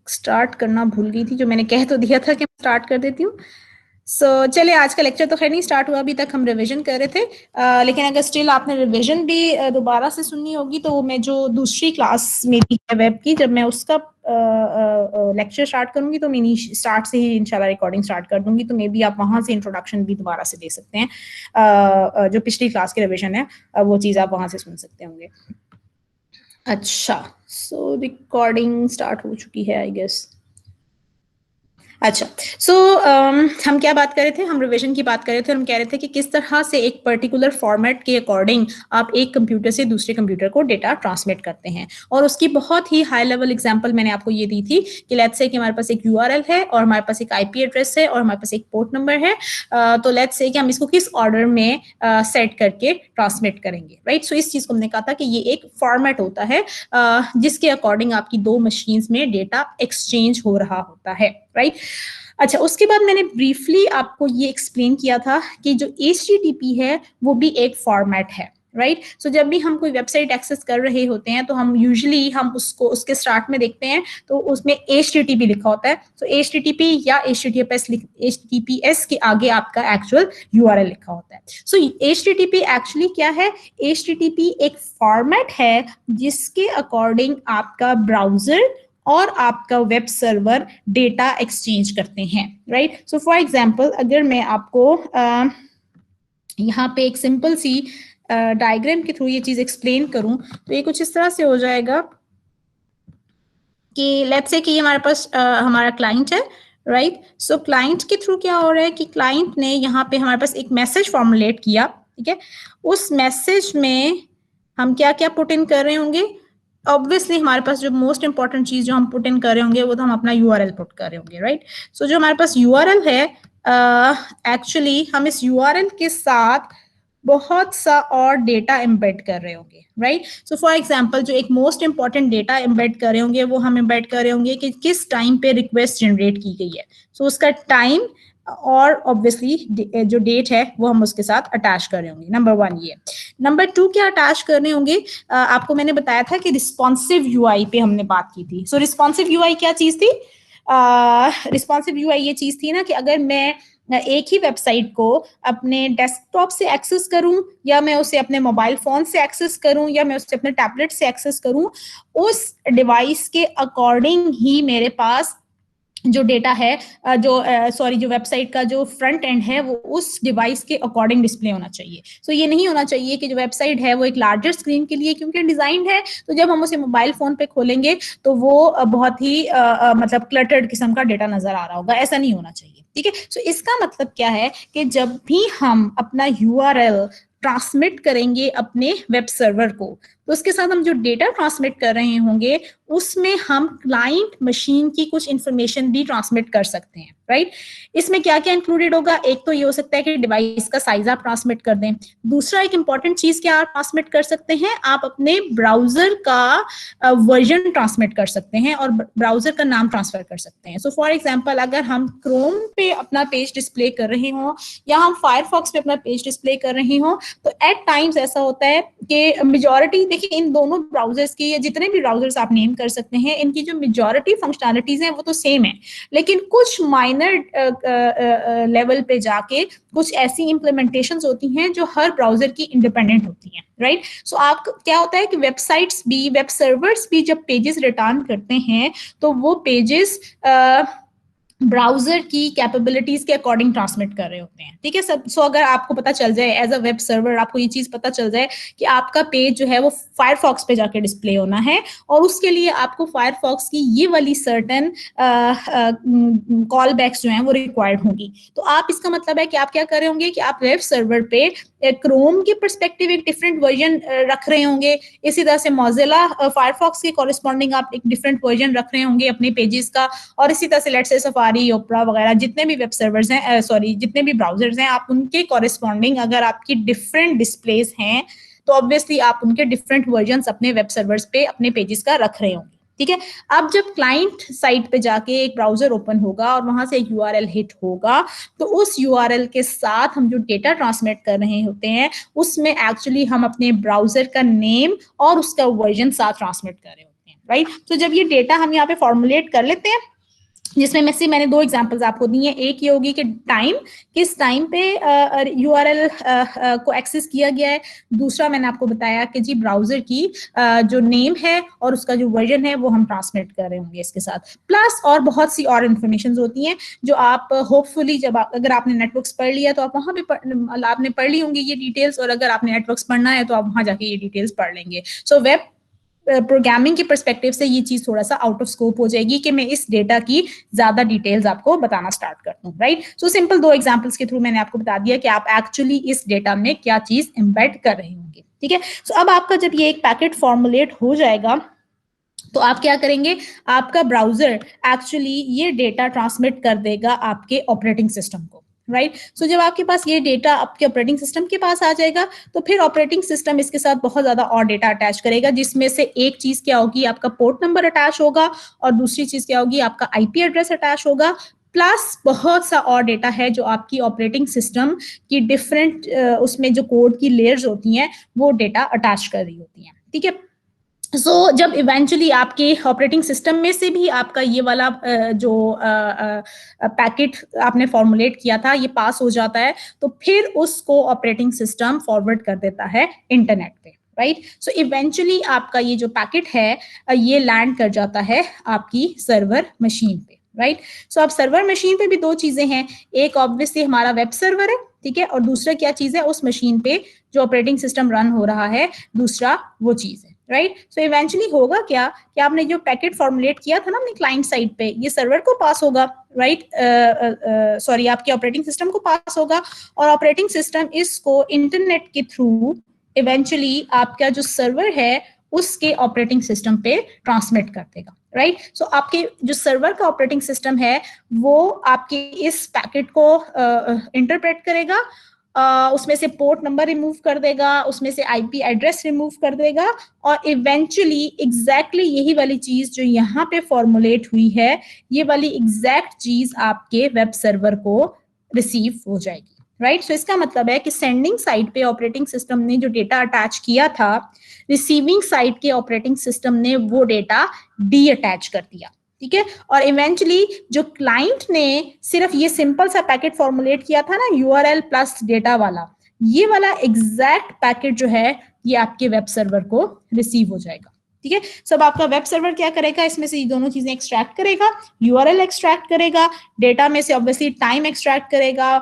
Start करना भूल गई थी, जो मैंने कह तो दिया था कि स्टार्ट कर देती हूँ। चलिए, आज का लेक्चर तो खैर नहीं स्टार्ट हुआ, अभी तक हम रिवीजन कर रहे थे, लेकिन अगर स्टिल आपने रिवीजन भी दोबारा से सुननी होगी तो मैं जो दूसरी क्लास मेरी है वेब की, जब मैं उसका लेक्चर स्टार्ट करूंगी तो मैं स्टार्ट से ही इंशाल्लाह रिकॉर्डिंग स्टार्ट कर दूंगी, तो मे बी आप वहां से इंट्रोडक्शन भी दोबारा से दे सकते हैं। जो पिछली क्लास की रिवीजन है वो चीज़ आप वहां से सुन सकते होंगे। अच्छा, रिकॉर्डिंग स्टार्ट हो चुकी है आई गेस। अच्छा, हम क्या बात कर रहे थे, हम रिवीजन की बात कर रहे थे। हम कह रहे थे कि किस तरह से एक पर्टिकुलर फॉर्मेट के अकॉर्डिंग आप एक कंप्यूटर से दूसरे कंप्यूटर को डेटा ट्रांसमिट करते हैं, और उसकी बहुत ही हाई लेवल एग्जांपल मैंने आपको ये दी थी कि लेट्स से कि हमारे पास एक यूआरएल है और हमारे पास एक आईपी एड्रेस है और हमारे पास एक पोर्ट नंबर है। तो लेट्स से कि हम इसको किस ऑर्डर में सेट करके ट्रांसमिट करेंगे, राइट। सो इस चीज को हमने कहा था कि ये एक फॉर्मेट होता है जिसके अकॉर्डिंग आपकी दो मशीन्स में डेटा एक्सचेंज हो रहा होता है, राइट। अच्छा, उसके बाद मैंने ब्रीफली आपको ये एक्सप्लेन किया था कि जो HTTP है वो भी एक फॉर्मेट है, राइट। सो जब भी हम कोई वेबसाइट एक्सेस कर रहे होते हैं तो हम यूजुअली हम उसको उसके स्टार्ट में देखते हैं तो उसमें HTTP लिखा होता है। सो HTTP या HTTPS के आगे आपका एक्चुअल URL लिखा होता है। सो HTTP एक्चुअली क्या है? HTTP एक फॉर्मेट है जिसके अकॉर्डिंग आपका ब्राउजर और आपका वेब सर्वर डेटा एक्सचेंज करते हैं, राइट। सो फॉर एग्जांपल, अगर मैं आपको यहाँ पे एक सिंपल सी डायग्राम के थ्रू ये चीज एक्सप्लेन करूं तो ये कुछ इस तरह से हो जाएगा कि लेट्स से कि हमारे पास हमारा क्लाइंट है, राइट। सो क्लाइंट के थ्रू क्या हो रहा है कि क्लाइंट ने यहाँ पे हमारे पास एक मैसेज फॉर्मुलेट किया, ठीक है। उस मैसेज में हम क्या क्या पुट इन कर रहे होंगे? ऑब्वियसली हमारे पास जो मोस्ट इंपॉर्टेंट चीज जो हम पुट इन कर रहे होंगे वो तो हम अपना यूआरएल पुट कर रहे होंगे, राइट। सो जो हमारे पास यूआरएल है, एक्चुअली हम इस यूआरएल के साथ बहुत सा और डेटा एम्बेड कर रहे होंगे, राइट। सो फॉर एग्जांपल, जो एक मोस्ट इंपॉर्टेंट डेटा एम्बेड कर रहे होंगे वो हम एम्बेड कर रहे होंगे कि किस टाइम पे रिक्वेस्ट जनरेट की गई है। सो उसका टाइम और ऑब्वियसली जो डेट है वो हम उसके साथ अटैच कर रहे होंगे। नंबर 1 ये। नंबर 2 क्या अटैच करने होंगे? आपको मैंने बताया था कि रिस्पॉन्सिव यूआई पे हमने बात की थी। सो रिस्पॉन्सिव यूआई क्या चीज थी? रिस्पॉन्सिव यूआई ये चीज थी ना कि अगर मैं एक ही वेबसाइट को अपने डेस्कटॉप से एक्सेस करूं या मैं उसे अपने मोबाइल फोन से एक्सेस करूं या मैं उसे अपने टैबलेट से एक्सेस करूं, उस डिवाइस के अकॉर्डिंग ही मेरे पास जो डेटा है, जो वेबसाइट का जो फ्रंट एंड है वो उस डिवाइस के अकॉर्डिंग डिस्प्ले होना चाहिए। सो ये नहीं होना चाहिए कि जो वेबसाइट है वो एक लार्जर स्क्रीन के लिए क्योंकि डिजाइंड है, तो जब हम उसे मोबाइल फोन पे खोलेंगे तो वो बहुत ही मतलब क्लटर्ड किस्म का डेटा नजर आ रहा होगा। ऐसा नहीं होना चाहिए, ठीक है। सो इसका मतलब क्या है कि जब भी हम अपना यूआरएल ट्रांसमिट करेंगे अपने वेब सर्वर को, तो उसके साथ हम जो डेटा ट्रांसमिट कर रहे होंगे उसमें हम क्लाइंट मशीन की कुछ इंफॉर्मेशन भी ट्रांसमिट कर सकते हैं, राइट। इसमें क्या क्या इंक्लूडेड होगा? एक तो ये हो सकता है कि डिवाइस का साइज आप ट्रांसमिट कर दें। दूसरा, एक इंपॉर्टेंट चीज क्या आप ट्रांसमिट कर सकते हैं? आप अपने ब्राउजर का वर्जन ट्रांसमिट कर सकते हैं और ब्राउजर का नाम ट्रांसफर कर सकते हैं। सो फॉर एग्जाम्पल, अगर हम क्रोम पे अपना पेज डिस्प्ले कर रहे हो या हम फायरफॉक्स पे अपना पेज डिस्प्ले कर रहे हो, तो एट टाइम्स ऐसा होता है कि मेजॉरिटी, देखिए इन दोनों ब्राउजर्स की या जितने भी ब्राउजर्स आप नेम कर सकते हैं, इनकी जो मेजॉरिटी फंक्शनैलिटीज हैं वो तो सेम है, लेकिन कुछ माइनर लेवल पे जाके कुछ ऐसी इंप्लीमेंटेशंस होती हैं जो हर ब्राउजर की इंडिपेंडेंट होती हैं, राइट। सो आप क्या होता है कि वेबसाइट्स भी, वेब सर्वर्स भी जब पेजेस रिटर्न करते हैं तो वो पेजेस ब्राउजर की कैपेबिलिटीज के अकॉर्डिंग ट्रांसमिट कर रहे होते हैं, ठीक है सब। सो अगर आपको पता चल जाए एज अ वेब सर्वर, आपको ये चीज पता चल जाए कि आपका पेज जो है वो फायरफॉक्स पे जाके डिस्प्ले होना है और उसके लिए आपको फायरफॉक्स की ये वाली सर्टेन कॉल बैक्स जो हैं वो रिक्वायर्ड होंगी, तो आप, इसका मतलब है कि आप क्या कर रहे होंगे कि आप वेब सर्वर पे क्रोम के परस्पेक्टिव एक डिफरेंट वर्जन रख रहे होंगे, इसी तरह से मोजिला फायरफॉक्स के कॉरेस्पॉन्डिंग आप एक डिफरेंट वर्जन रख रहे होंगे अपने पेजेस का, और इसी तरह से लेट्स से सफारी, ओपरा वगैरह जितने भी वेब सर्वर्स हैं, जितने भी ब्राउजर्स हैं, आप उनके कॉरेस्पॉन्डिंग अगर आपकी डिफरेंट डिस्प्लेस हैं तो ऑब्वियसली आप उनके डिफरेंट वर्जन्स अपने वेब सर्वर्स पे अपने पेजेस का रख रहे होंगे, ठीक है। अब जब क्लाइंट साइट पे जाके एक ब्राउजर ओपन होगा और वहां से एक यूआरएल हिट होगा, तो उस यूआरएल के साथ हम जो डेटा ट्रांसमिट कर रहे होते हैं उसमें एक्चुअली हम अपने ब्राउजर का नेम और उसका वर्जन साथ ट्रांसमिट कर रहे होते हैं, राइट। तो जब ये डेटा हम यहाँ पे फॉर्मुलेट कर लेते हैं, जिसमें मैंने 2 एग्जांपल्स आपको दिए हैं, एक ये होगी कि टाइम, किस टाइम पे यूआरएल को एक्सेस किया गया है, दूसरा मैंने आपको बताया कि जी ब्राउजर की जो नेम है और उसका जो वर्जन है वो हम ट्रांसमिट कर रहे होंगे इसके साथ, प्लस और बहुत सी और इन्फॉर्मेशन होती हैं जो आप होपफुली जब अगर आपने नेटवर्क्स पढ़ लिया तो आप वहां पे आपने पढ़ ली होंगी ये डिटेल्स, और अगर आपने नेटवर्क्स पढ़ना है तो आप वहां जाके ये डिटेल्स पढ़ लेंगे। सो वेब प्रोग्रामिंग के पर्सपेक्टिव से ये चीज थोड़ा सा आउट ऑफ स्कोप हो जाएगी कि मैं इस डेटा की ज्यादा डिटेल्स आपको बताना स्टार्ट कर दूं, राइट। सो सिंपल 2 एग्जांपल्स के थ्रू मैंने आपको बता दिया कि आप एक्चुअली इस डेटा में क्या चीज एम्बेड कर रहे होंगे, ठीक है। सो अब आपका जब ये एक पैकेट फॉर्मुलेट हो जाएगा तो आप क्या करेंगे, आपका ब्राउजर एक्चुअली ये डेटा ट्रांसमिट कर देगा आपके ऑपरेटिंग सिस्टम को, राइट। सो जब आपके पास ये डेटा आपके ऑपरेटिंग सिस्टम के पास आ जाएगा तो फिर ऑपरेटिंग सिस्टम इसके साथ बहुत ज्यादा और डेटा अटैच करेगा, जिसमें से एक चीज क्या होगी, आपका पोर्ट नंबर अटैच होगा, और दूसरी चीज क्या होगी, आपका आईपी एड्रेस अटैच होगा, प्लस बहुत सा और डेटा है जो आपकी ऑपरेटिंग सिस्टम की डिफरेंट उसमें जो कोड की लेयर्स होती हैं वो डेटा अटैच कर रही होती हैं, ठीक है। जब इवेंचुअली आपके ऑपरेटिंग सिस्टम में से भी आपका ये वाला जो पैकेट आपने फॉर्मुलेट किया था ये पास हो जाता है, तो फिर उसको ऑपरेटिंग सिस्टम फॉरवर्ड कर देता है इंटरनेट पे, राइट। सो इवेंचुअली आपका ये जो पैकेट है ये लैंड कर जाता है आपकी सर्वर मशीन पे, राइट। सो अब सर्वर मशीन पे भी 2 चीजें हैं, एक ऑब्वियसली हमारा वेब सर्वर है, ठीक है, और दूसरा क्या चीज है, उस मशीन पे जो ऑपरेटिंग सिस्टम रन हो रहा है दूसरा वो चीज है, राइट। सो इवेंचुअली होगा क्या कि आपने जो पैकेट फॉर्मुलेट किया था ना अपने क्लाइंट साइड पे, ये सर्वर को पास होगा, राइट, सॉरी आपके ऑपरेटिंग सिस्टम को पास होगा, और ऑपरेटिंग सिस्टम इसको इंटरनेट के थ्रू इवेंचुअली आपका जो सर्वर है उसके ऑपरेटिंग सिस्टम पे ट्रांसमिट कर देगा, राइट। सो आपके जो सर्वर का ऑपरेटिंग सिस्टम है वो आपके इस पैकेट को इंटरप्रेट करेगा, उसमें से पोर्ट नंबर रिमूव कर देगा, उसमें से आईपी एड्रेस रिमूव कर देगा, और इवेंचुअली एग्जैक्टली यही वाली चीज जो यहाँ पे फॉर्मुलेट हुई है ये वाली एग्जैक्ट चीज आपके वेब सर्वर को रिसीव हो जाएगी, राइट। सो इसका मतलब है कि सेंडिंग साइड पे ऑपरेटिंग सिस्टम ने जो डेटा अटैच किया था, रिसीविंग साइड के ऑपरेटिंग सिस्टम ने वो डेटा डी अटैच कर दिया, ठीक है। और इवेंचुअली जो क्लाइंट ने सिर्फ ये सिंपल सा पैकेट फॉर्मुलेट किया था ना यूआरएल प्लस डेटा वाला, ये वाला एग्जैक्ट पैकेट जो है ये आपके वेब सर्वर को रिसीव हो जाएगा, ठीक है। सब आपका वेब सर्वर क्या करेगा, इसमें से ये दोनों चीजें एक्सट्रैक्ट करेगा, यूआरएल एक्सट्रैक्ट करेगा, डेटा में से ऑब्वियसली टाइम एक्सट्रैक्ट करेगा,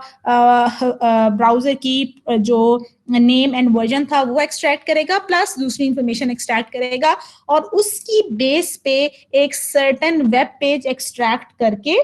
ब्राउजर की जो नेम एंड वर्जन था वो एक्सट्रैक्ट करेगा, प्लस दूसरी इंफॉर्मेशन एक्सट्रैक्ट करेगा, और उसकी बेस पे एक सर्टेन वेब पेज एक्सट्रैक्ट करके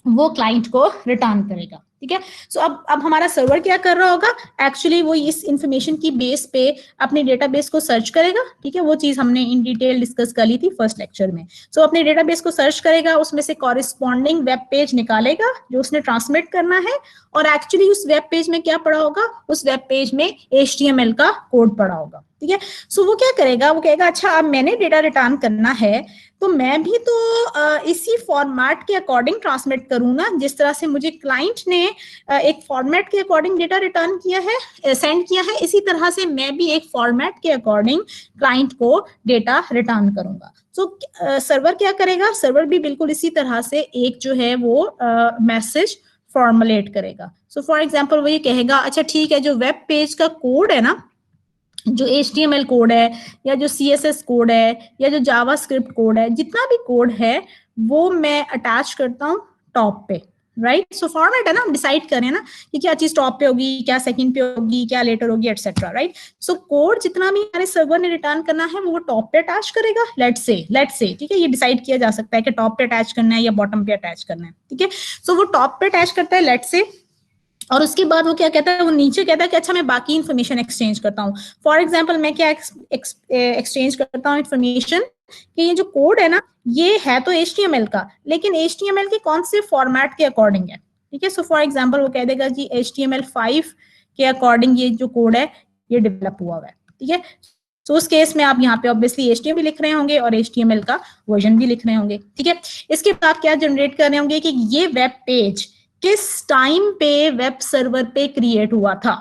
वो क्लाइंट को रिटर्न करेगा, ठीक है। सो अब हमारा सर्वर क्या कर रहा होगा, एक्चुअली वो इस इंफॉर्मेशन की बेस पे अपने डेटाबेस को सर्च करेगा, ठीक है। वो चीज हमने इन डिटेल डिस्कस कर ली थी फर्स्ट लेक्चर में। सो अपने डेटाबेस को सर्च करेगा, उसमें से कॉरेस्पॉन्डिंग वेब पेज निकालेगा जो उसने ट्रांसमिट करना है, और एक्चुअली उस वेब पेज में क्या पड़ा होगा, उस वेब पेज में HTML का कोड पड़ा होगा, ठीक है। सो वो क्या करेगा, वो कहेगा अच्छा अब मैंने डेटा रिटर्न करना है तो मैं भी तो इसी फॉर्मेट के अकॉर्डिंग ट्रांसमिट करूँ ना, जिस तरह से मुझे क्लाइंट ने एक फॉर्मेट के अकॉर्डिंग डेटा रिटर्न किया है, सेंड किया है, इसी तरह से मैं भी एक फॉर्मेट के अकॉर्डिंग क्लाइंट को डेटा रिटर्न करूंगा। सो सर्वर क्या करेगा, सर्वर भी बिल्कुल इसी तरह से एक जो है वो मैसेज फॉर्मुलेट करेगा। सो फॉर एग्जाम्पल वो ये कहेगा अच्छा ठीक है, जो वेब पेज का कोड है ना, जो HTML कोड है या जो CSS कोड है या जो जावास्क्रिप्ट कोड है, जितना भी कोड है वो मैं अटैच करता हूँ टॉप पे, राइट। सो फॉर्मेट है ना, हम डिसाइड करें ना कि क्या चीज टॉप पे होगी, क्या सेकंड पे होगी, क्या लेटर होगी, एटसेट्रा, राइट। सो कोड जितना भी हमारे सर्वर ने रिटर्न करना है वो टॉप पे अटैच करेगा, लेट्स से, ठीक है। ये डिसाइड किया जा सकता है कि टॉप पे अटैच करना है या बॉटम पे अटैच करना है, ठीक है। सो वो टॉप पे अटैच करता है, लेट्स से, और उसके बाद वो क्या कहता है, वो नीचे कहता है कि अच्छा मैं बाकी इन्फॉर्मेशन एक्सचेंज करता हूँ। फॉर एग्जांपल मैं क्या एक्सचेंज करता हूँ इन्फॉर्मेशन कि ये जो कोड है ना ये है तो HTML का, लेकिन HTML के कौन से फॉर्मेट के अकॉर्डिंग है, ठीक है। सो फॉर एग्जांपल वो कह देगा जी HTML5 के अकॉर्डिंग ये जो कोड है ये डेवलप हुआ है, ठीक है। तो उस केस में आप यहाँ पे ऑब्वियसली HTML भी लिख रहे होंगे और HTML का वर्जन भी लिख रहे होंगे, ठीक है। इसके बाद क्या जनरेट कर रहे होंगे कि ये वेब पेज किस टाइम पे वेब सर्वर पे क्रिएट हुआ था,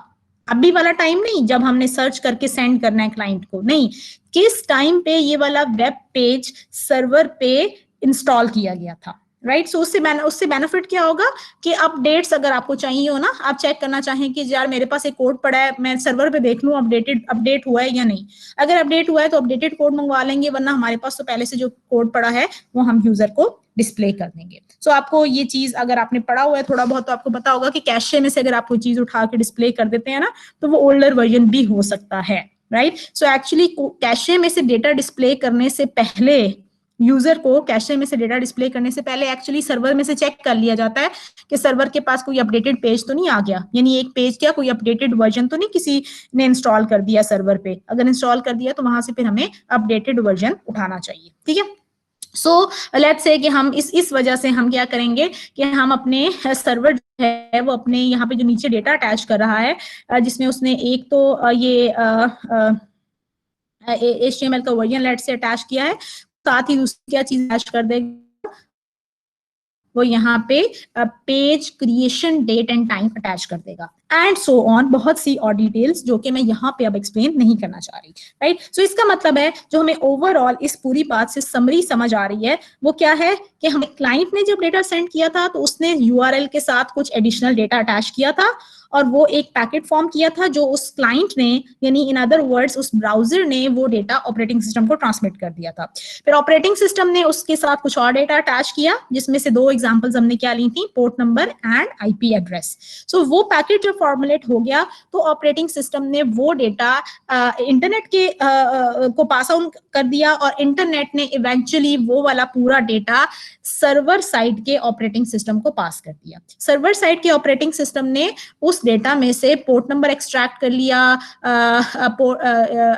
अभी वाला टाइम नहीं जब हमने सर्च करके सेंड करना है क्लाइंट को, नहीं, किस टाइम पे ये वाला वेब पेज सर्वर पे इंस्टॉल किया गया था, राइट। सो उससे बेनिफिट क्या होगा कि अपडेट्स अगर आपको चाहिए हो ना, आप चेक करना चाहें कि यार मेरे पास एक कोड पड़ा है, मैं सर्वर पे देख लूं अपडेट हुआ है या नहीं। अगर अपडेट हुआ है तो अपडेटेड कोड मंगवा लेंगे, वरना हमारे पास तो पहले से जो कोड पड़ा है वो हम यूजर को डिस्प्ले कर देंगे। सो आपको ये चीज अगर आपने पढ़ा हुआ है थोड़ा बहुत तो आपको पता होगा कि कैशे में से अगर आप कोई चीज उठा के डिस्प्ले कर देते हैं ना, तो वो ओल्डर वर्जन भी हो सकता है, राइट। सो एक्चुअली कैशे में से डेटा डिस्प्ले करने से पहले, यूजर को कैशे में से डेटा डिस्प्ले करने से पहले एक्चुअली सर्वर में से चेक कर लिया जाता है कि सर्वर के पास कोई अपडेटेड पेज तो नहीं आ गया, यानी एक पेज क्या कोई अपडेटेड वर्जन तो नहीं किसी ने इंस्टॉल कर दिया सर्वर पे। अगर इंस्टॉल कर दिया तो वहां से फिर हमें अपडेटेड वर्जन उठाना चाहिए, ठीक है। सो लेट्स से कि हम इस वजह से हम क्या करेंगे कि हम अपने सर्वर जो है वो अपने यहाँ पे जो नीचे डेटा अटैच कर रहा है, जिसमें उसने एक तो ये HTML का वर्जन लेट से अटैच किया है, साथ ही दूसरी क्या चीज अटैच कर देगा वो यहाँ पे page creation date and time attach कर देगा, एंड सो ऑन, बहुत सी और डिटेल्स जो कि मैं यहाँ पे अब एक्सप्लेन नहीं करना चाह रही, राइट। सो इसका मतलब है जो हमें ओवरऑल इस पूरी बात से समरी समझ आ रही है वो क्या है कि हमें क्लाइंट ने जब डेटा सेंड किया था तो उसने URL के साथ कुछ एडिशनल डेटा अटैच किया था, और वो एक पैकेट फॉर्म किया था जो उस क्लाइंट ने, यानी इन अदर वर्ड्स उस ब्राउजर ने वो डेटा ऑपरेटिंग सिस्टम को ट्रांसमिट कर दिया था। फिर ऑपरेटिंग सिस्टम ने उसके साथ कुछ और डेटा अटैच किया, जिसमें से 2 एग्जांपल्स हमने क्या ली थी, port number and IP address. So वो पैकेट जब फॉर्मुलेट हो गया तो ऑपरेटिंग सिस्टम ने वो डेटा इंटरनेट के को पास ऑन कर दिया, और इंटरनेट ने इवेंचुअली वो वाला पूरा डेटा सर्वर साइड के ऑपरेटिंग सिस्टम को पास कर दिया। सर्वर साइड के ऑपरेटिंग सिस्टम ने उस डेटा में से पोर्ट नंबर एक्सट्रैक्ट कर लिया,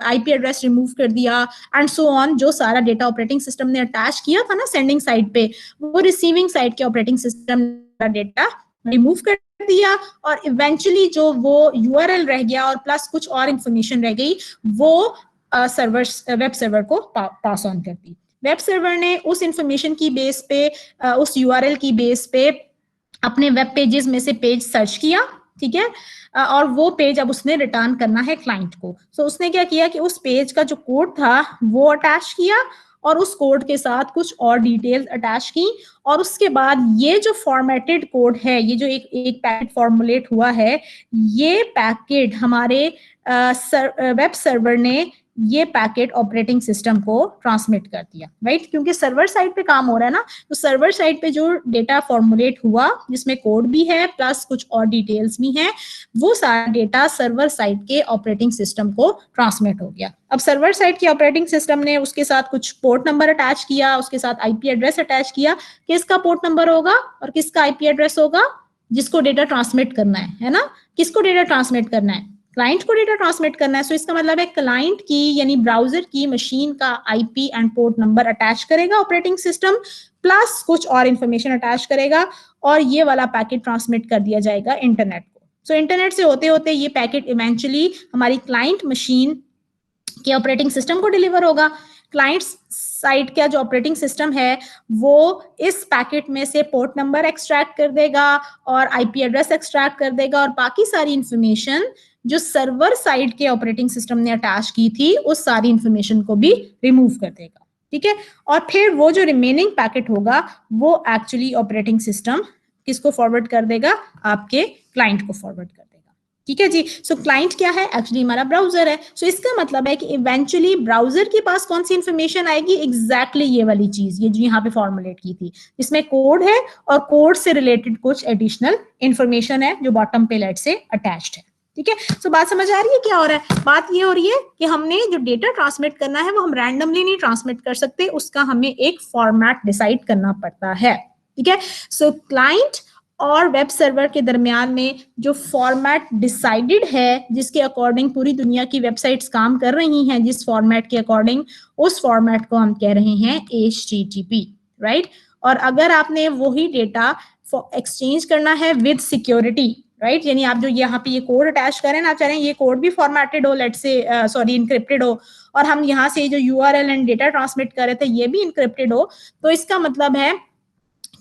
IP एड्रेस रिमूव कर दिया, एंड सो ऑन। जो सारा डेटा ऑपरेटिंग सिस्टम ने अटैच किया था ना सेंडिंग साइड पे, वो रिसीविंग साइड के ऑपरेटिंग सिस्टम का डेटा रिमूव कर दिया, और इवेंचुअली जो वो URL रह गया और प्लस कुछ और इंफॉर्मेशन रह गई, वो वेब सर्वर को पास ऑन कर दी। वेब सर्वर ने उस इंफॉर्मेशन की बेस पे, उस URL की बेस पे अपने वेब पेजेस में से पेज सर्च किया, ठीक है, और वो पेज अब उसने रिटर्न करना है क्लाइंट को। सो उसने क्या किया कि उस पेज का जो कोड था वो अटैच किया, और उस कोड के साथ कुछ और डिटेल्स अटैच की, और उसके बाद ये जो फॉर्मेटेड कोड है, ये जो एक पैकेट फॉर्मुलेट हुआ है, ये पैकेट हमारे वेब सर्वर ने ये पैकेट ऑपरेटिंग सिस्टम को ट्रांसमिट कर दिया, राइट। क्योंकि सर्वर साइड पे काम हो रहा है ना, तो सर्वर साइड पे जो डेटा फॉर्मुलेट हुआ जिसमें कोड भी है प्लस कुछ और डिटेल्स भी हैं, वो सारा डेटा सर्वर साइड के ऑपरेटिंग सिस्टम को ट्रांसमिट हो गया। अब सर्वर साइड के ऑपरेटिंग सिस्टम ने उसके साथ कुछ पोर्ट नंबर अटैच किया, उसके साथ IP एड्रेस अटैच किया, किसका पोर्ट नंबर होगा और किसका IP एड्रेस होगा, जिसको डेटा ट्रांसमिट करना है ना। किसको डेटा ट्रांसमिट करना है, क्लाइंट को डेटा ट्रांसमिट करना है। सो इसका मतलब है क्लाइंट की यानी ब्राउजर की मशीन का IP and port number attach करेगा ऑपरेटिंग सिस्टम, प्लस कुछ और इंफॉर्मेशन अटैच करेगा, और ये वाला पैकेट ट्रांसमिट कर दिया जाएगा इंटरनेट को। सो इंटरनेट से होते होते ये पैकेट इवेंचुअली हमारी क्लाइंट मशीन के ऑपरेटिंग सिस्टम को डिलीवर होगा। क्लाइंट साइड का जो ऑपरेटिंग सिस्टम है वो इस पैकेट में से पोर्ट नंबर एक्सट्रैक्ट कर देगा और IP एड्रेस एक्सट्रैक्ट कर देगा, और बाकी सारी इंफॉर्मेशन जो सर्वर साइड के ऑपरेटिंग सिस्टम ने अटैच की थी उस सारी इंफॉर्मेशन को भी रिमूव कर देगा, ठीक है। और फिर वो जो रिमेनिंग पैकेट होगा वो एक्चुअली ऑपरेटिंग सिस्टम किसको फॉरवर्ड कर देगा, आपके क्लाइंट को फॉरवर्ड कर देगा, ठीक है जी। सो क्लाइंट क्या है, एक्चुअली हमारा ब्राउजर है। सो इसका मतलब है कि इवेंचुअली ब्राउजर के पास कौन सी इंफॉर्मेशन आएगी, एग्जैक्टली ये वाली चीज, ये जो यहाँ पे फॉर्मुलेट की थी, इसमें कोड है और कोड से रिलेटेड कुछ एडिशनल इंफॉर्मेशन है जो बॉटम पे लेट से अटैच्ड है, ठीक है। सो बात समझ आ रही है क्या हो रहा है। बात ये हो रही है कि हमने जो डेटा ट्रांसमिट करना है वो हम रैंडमली नहीं ट्रांसमिट कर सकते, उसका हमें एक फॉर्मेट डिसाइड करना पड़ता है, ठीक है। सो क्लाइंट और वेब सर्वर के दरमियान में जो फॉर्मेट डिसाइडेड है, जिसके अकॉर्डिंग पूरी दुनिया की वेबसाइट्स काम कर रही हैं, जिस फॉर्मेट के अकॉर्डिंग, उस फॉर्मेट को हम कह रहे हैं HTTP, राइट। और अगर आपने वही डेटा एक्सचेंज करना है विद सिक्योरिटी, राइट, यानी आप जो यहाँ पे ये कोड अटैच करें ना, चाहें ये कोड भी फॉर्मेटेड हो, लेट से सॉरी इनक्रिप्टेड हो, और हम यहाँ से जो URL एंड डेटा ट्रांसमिट कर रहे थे ये भी इनक्रिप्टेड हो, तो इसका मतलब है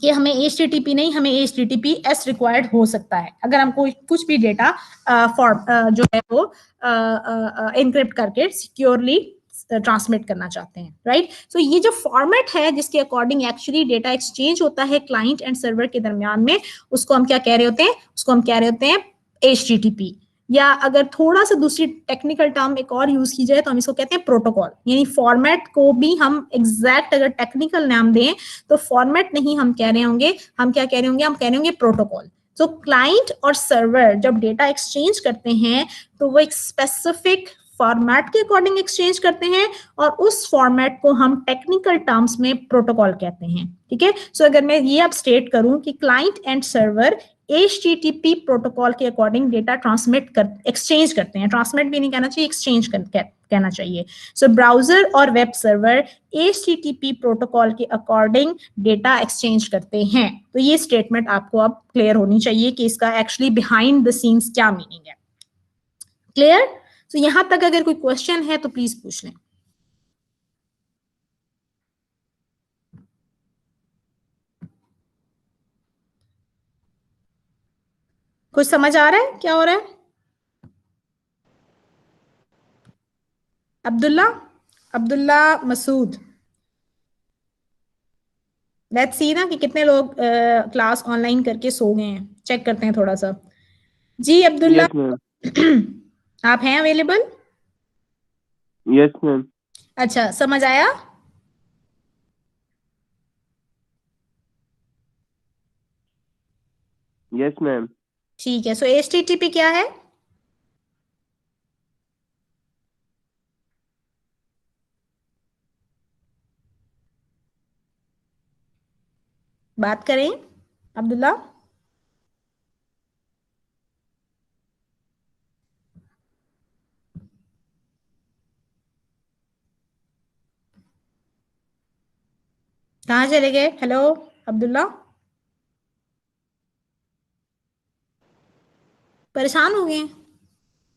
कि हमें HTTP नहीं, हमें HTTPS रिक्वायर्ड हो सकता है अगर हमको कुछ भी डेटा जो है वो इनक्रिप्ट करके सिक्योरली ट्रांसमिट करना चाहते हैं, राइट। सो ये जो फॉर्मेट है जिसके अकॉर्डिंग एक्चुअली डेटा एक्सचेंज होता है क्लाइंट एंड सर्वर के दरमियान में, उसको हम क्या कह रहे होते हैं, उसको हम कह रहे होते हैं HTTP, या अगर थोड़ा सा दूसरी टेक्निकल टर्म एक और यूज की जाए तो हम इसको कहते हैं प्रोटोकॉल। यानी फॉर्मेट को भी हम एग्जैक्ट अगर टेक्निकल नाम दें तो फॉर्मेट नहीं हम कह रहे होंगे, हम क्या कह रहे होंगे, हम कह रहे होंगे प्रोटोकॉल। तो क्लाइंट और सर्वर जब डेटा एक्सचेंज करते हैं तो वो एक स्पेसिफिक फॉर्मेट के अकॉर्डिंग एक्सचेंज करते हैं, और उस फॉर्मेट को हम टेक्निकल टर्म्स में प्रोटोकॉल कहते हैं, ठीक है। सो अगर मैं ये अब स्टेट करूं कि client and server HTTP protocol के अकॉर्डिंग डेटा ट्रांसमिट कर एक्सचेंज करते हैं, ट्रांसमिट भी नहीं कहना चाहिए, एक्सचेंज कहना चाहिए। सो ब्राउजर और वेब सर्वर HTTP प्रोटोकॉल के अकॉर्डिंग डेटा एक्सचेंज करते हैं। तो ये स्टेटमेंट आपको अब क्लियर होनी चाहिए कि इसका एक्चुअली बिहाइंड द सीन्स क्या मीनिंग है। क्लियर? तो यहां तक अगर कोई क्वेश्चन है तो प्लीज पूछ लें। कुछ समझ आ रहा है क्या हो रहा है? अब्दुल्ला, अब्दुल्ला मसूद, लेट्स सी ना कि कितने लोग क्लास ऑनलाइन करके सो गए हैं, चेक करते हैं थोड़ा सा। जी अब्दुल्ला, यस मैम। आप हैं अवेलेबल? Yes ma'am. अच्छा, समझ आया? Yes ma'am. ठीक है। सो HTTP क्या है? बात करें अब्दुल्ला। कहाँ चले गए? हेलो अब्दुल्ला, परेशान हो गए हैं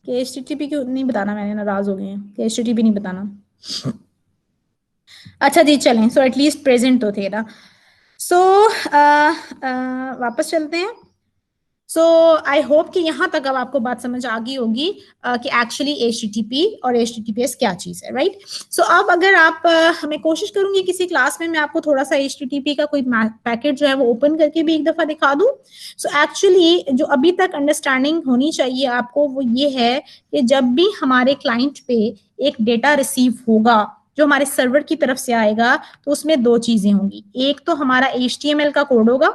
कि HTTP क्यों नहीं बताना, मैंने नाराज हो गए हैं कि HTTP नहीं बताना। अच्छा जी, चलें। सो एटलीस्ट प्रेजेंट तो थे ना। सो वापस चलते हैं। सो आई होप कि यहाँ तक अब आपको बात समझ आ गई होगी कि एक्चुअली HTTP और HTTPS क्या चीज़ है, राइट। सो अब अगर आप मैं कोशिश करूंगी किसी क्लास में मैं आपको थोड़ा सा HTTP का कोई पैकेट जो है वो ओपन करके भी एक दफ़ा दिखा दूं। सो एक्चुअली जो अभी तक अंडरस्टैंडिंग होनी चाहिए आपको वो ये है कि जब भी हमारे क्लाइंट पे एक डेटा रिसीव होगा जो हमारे सर्वर की तरफ से आएगा तो उसमें दो चीज़ें होंगी। एक तो हमारा HTML का कोड होगा,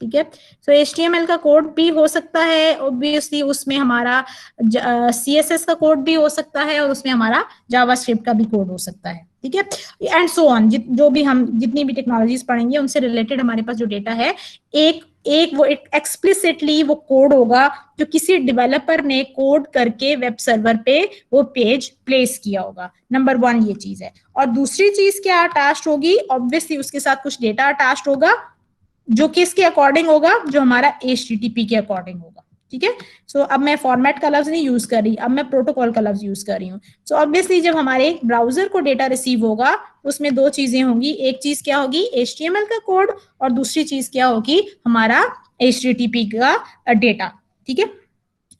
ठीक है। सो HTML का कोड भी हो सकता है ऑब्वियसली, उसमें हमारा CSS का कोड भी हो सकता है और उसमें हमारा जावास्क्रिप्ट का भी कोड हो सकता है, ठीक है, एंड सो ऑन। जो भी हम जितनी भी टेक्नोलॉजीज पढ़ेंगे उनसे रिलेटेड हमारे पास जो डेटा है, एक एक वो एक एक्सप्लिसिटली वो कोड होगा जो किसी डेवलपर ने कोड करके वेब सर्वर पे वो पेज प्लेस किया होगा। नंबर वन ये चीज है। और दूसरी चीज क्या अटैच्ड होगी? ऑब्वियसली उसके साथ कुछ डेटा अटैच्ड होगा जो किसके अकॉर्डिंग होगा, जो हमारा HTTP के अकॉर्डिंग होगा, ठीक है। सो अब मैं फॉर्मेट का लफ्ज नहीं यूज कर रही, अब मैं प्रोटोकॉल का लफ्ज यूज कर रही हूँ। सो ऑब्वियसली जब हमारे ब्राउजर को डेटा रिसीव होगा उसमें दो चीजें होंगी। एक चीज क्या होगी? HTML का कोड, और दूसरी चीज क्या होगी? हमारा HTTP का डेटा, ठीक है।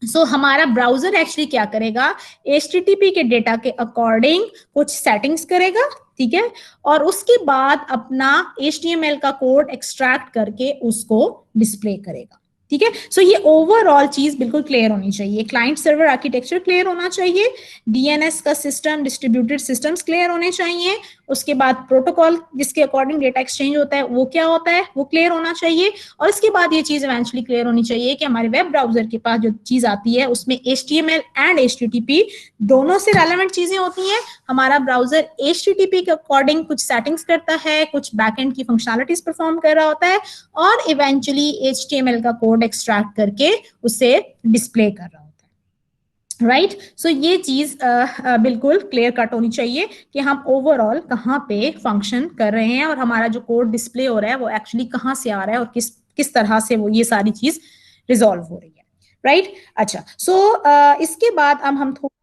सो हमारा ब्राउजर एक्चुअली क्या करेगा? HTTP के डेटा के अकॉर्डिंग कुछ सेटिंग्स करेगा, ठीक है, और उसके बाद अपना HTML का कोड एक्सट्रैक्ट करके उसको डिस्प्ले करेगा, ठीक है। सो ये ओवरऑल चीज बिल्कुल क्लियर होनी चाहिए। क्लाइंट सर्वर आर्किटेक्चर क्लियर होना चाहिए, DNS का सिस्टम, डिस्ट्रीब्यूटेड सिस्टम्स क्लियर होने चाहिए, उसके बाद प्रोटोकॉल जिसके अकॉर्डिंग डेटा एक्सचेंज होता है वो क्या होता है वो क्लियर होना चाहिए, और इसके बाद ये चीज इवेंचुअली क्लियर होनी चाहिए कि हमारे वेब ब्राउजर के पास जो चीज आती है उसमें HTML एंड HTTP दोनों से रेलेवेंट चीजें होती हैं। हमारा ब्राउजर HTTP के अकॉर्डिंग कुछ सेटिंग्स करता है, कुछ बैकएंड की फंक्शनलिटीज परफॉर्म कर रहा होता है, और इवेंचुअली HTML का कोड एक्सट्रैक्ट करके उसे डिस्प्ले कर रहा होता है, राइट। सो ये चीज बिल्कुल क्लियर कट होनी चाहिए कि हम ओवरऑल कहाँ पे फंक्शन कर रहे हैं और हमारा जो कोड डिस्प्ले हो रहा है वो एक्चुअली कहाँ से आ रहा है और किस किस तरह से वो ये सारी चीज रिजॉल्व हो रही है, राइट। अच्छा, सो इसके बाद अब हम थोड़ा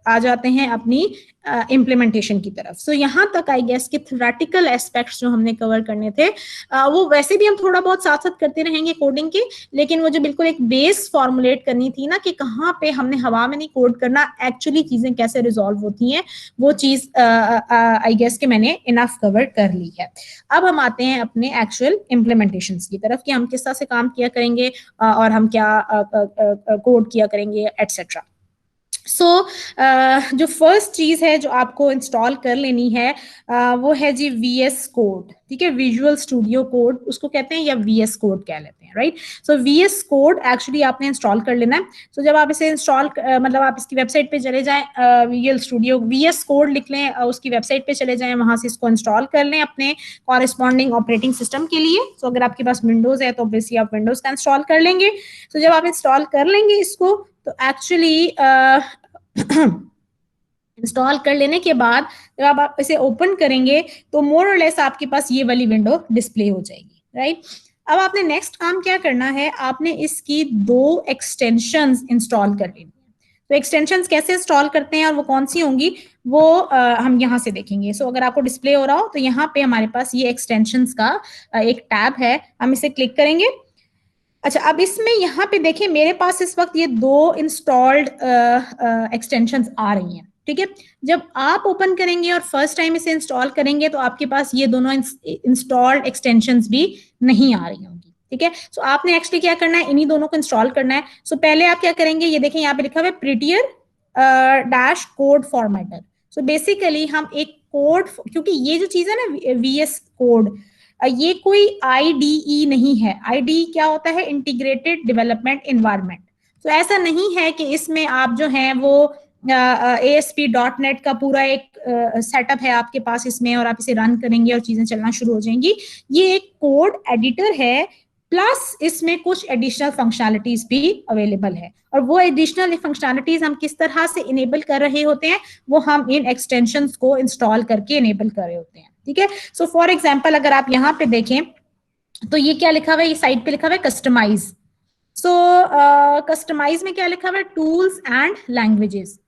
आ जाते हैं अपनी इम्प्लीमेंटेशन की तरफ। सो यहाँ तक आई गेस कि थ्योरेटिकल एस्पेक्ट्स जो हमने कवर करने थे वो वैसे भी हम थोड़ा बहुत साथ साथ करते रहेंगे कोडिंग के, लेकिन वो जो बिल्कुल एक बेस फॉर्मुलेट करनी थी ना कि कहाँ पे हमने हवा में नहीं कोड करना, एक्चुअली चीजें कैसे रिजॉल्व होती हैं, वो चीज आई गेस कि मैंने इनफ कवर कर ली है। अब हम आते हैं अपने एक्चुअल इम्प्लीमेंटेशन की तरफ कि हम किस तरह से काम किया करेंगे और हम क्या कोड किया करेंगे एटसेट्रा। सो जो फर्स्ट चीज है जो आपको इंस्टॉल कर लेनी है वो है जी VS कोड, ठीक है, विजुअल स्टूडियो कोड उसको कहते हैं या VS कोड कह लेते हैं, राइट। सो VS कोड एक्चुअली आपने इंस्टॉल कर लेना है। सो जब आप इसे इंस्टॉल मतलब आप इसकी वेबसाइट पे चले जाएं, विजुअल स्टूडियो VS कोड लिख लें, उसकी वेबसाइट पे चले जाएं, वहां से इसको इंस्टॉल कर लें अपने कॉरेस्पॉन्डिंग ऑपरेटिंग सिस्टम के लिए। सो अगर आपके पास विंडोज है तो ऑब्वियसली आप विंडोज का इंस्टॉल कर लेंगे। तो जब आप इंस्टॉल कर लेंगे इसको तो एक्चुअली इंस्टॉल कर लेने के बाद जब आप इसे ओपन करेंगे तो मोर और लेस आपके पास ये वाली विंडो डिस्प्ले हो जाएगी, राइट। अब आपने नेक्स्ट काम क्या करना है, आपने इसकी 2 एक्सटेंशंस इंस्टॉल कर लेनी है। तो एक्सटेंशंस कैसे इंस्टॉल करते हैं और वो कौन सी होंगी वो हम यहाँ से देखेंगे। सो अगर आपको डिस्प्ले हो रहा हो तो यहाँ पे हमारे पास ये एक्सटेंशंस का एक टैब है, हम इसे क्लिक करेंगे। अच्छा, अब इसमें यहाँ पे देखें मेरे पास इस वक्त ये 2 इंस्टॉल्ड एक्सटेंशंस आ रही हैं, ठीक है। जब आप ओपन करेंगे और फर्स्ट टाइम इसे इंस्टॉल करेंगे तो आपके पास ये दोनों इंस्टॉल्ड एक्सटेंशंस भी नहीं आ रही होंगी, ठीक है। सो आपने एक्चुअली क्या करना है, इन्हीं दोनों को इंस्टॉल करना है। सो पहले आप क्या करेंगे, ये देखें यहाँ पे लिखा हुआ है prettier dash code formatter. So basically हम एक कोड, क्योंकि ये जो चीज है ना VS कोड, ये कोई IDE नहीं है। IDE क्या होता है, इंटीग्रेटेड डेवलपमेंट एनवायरनमेंट। तो ऐसा नहीं है कि इसमें आप जो है वो ASP.NET का पूरा एक सेटअप है आपके पास इसमें और आप इसे रन करेंगे और चीजें चलना शुरू हो जाएंगी। ये एक कोड एडिटर है, प्लस इसमें कुछ एडिशनल फंक्शनलिटीज भी अवेलेबल है। और वो एडिशनल फंक्शनलिटीज हम किस तरह से इनेबल कर रहे होते हैं वो हम इन एक्सटेंशंस को इंस्टॉल करके इनेबल कर रहे होते हैं, ठीक है। सो फॉर एग्जांपल अगर आप यहाँ पे देखें तो ये क्या लिखा हुआ है, ये साइड पे लिखा हुआ है कस्टमाइज। सो कस्टमाइज में क्या लिखा हुआ है, tools and languages.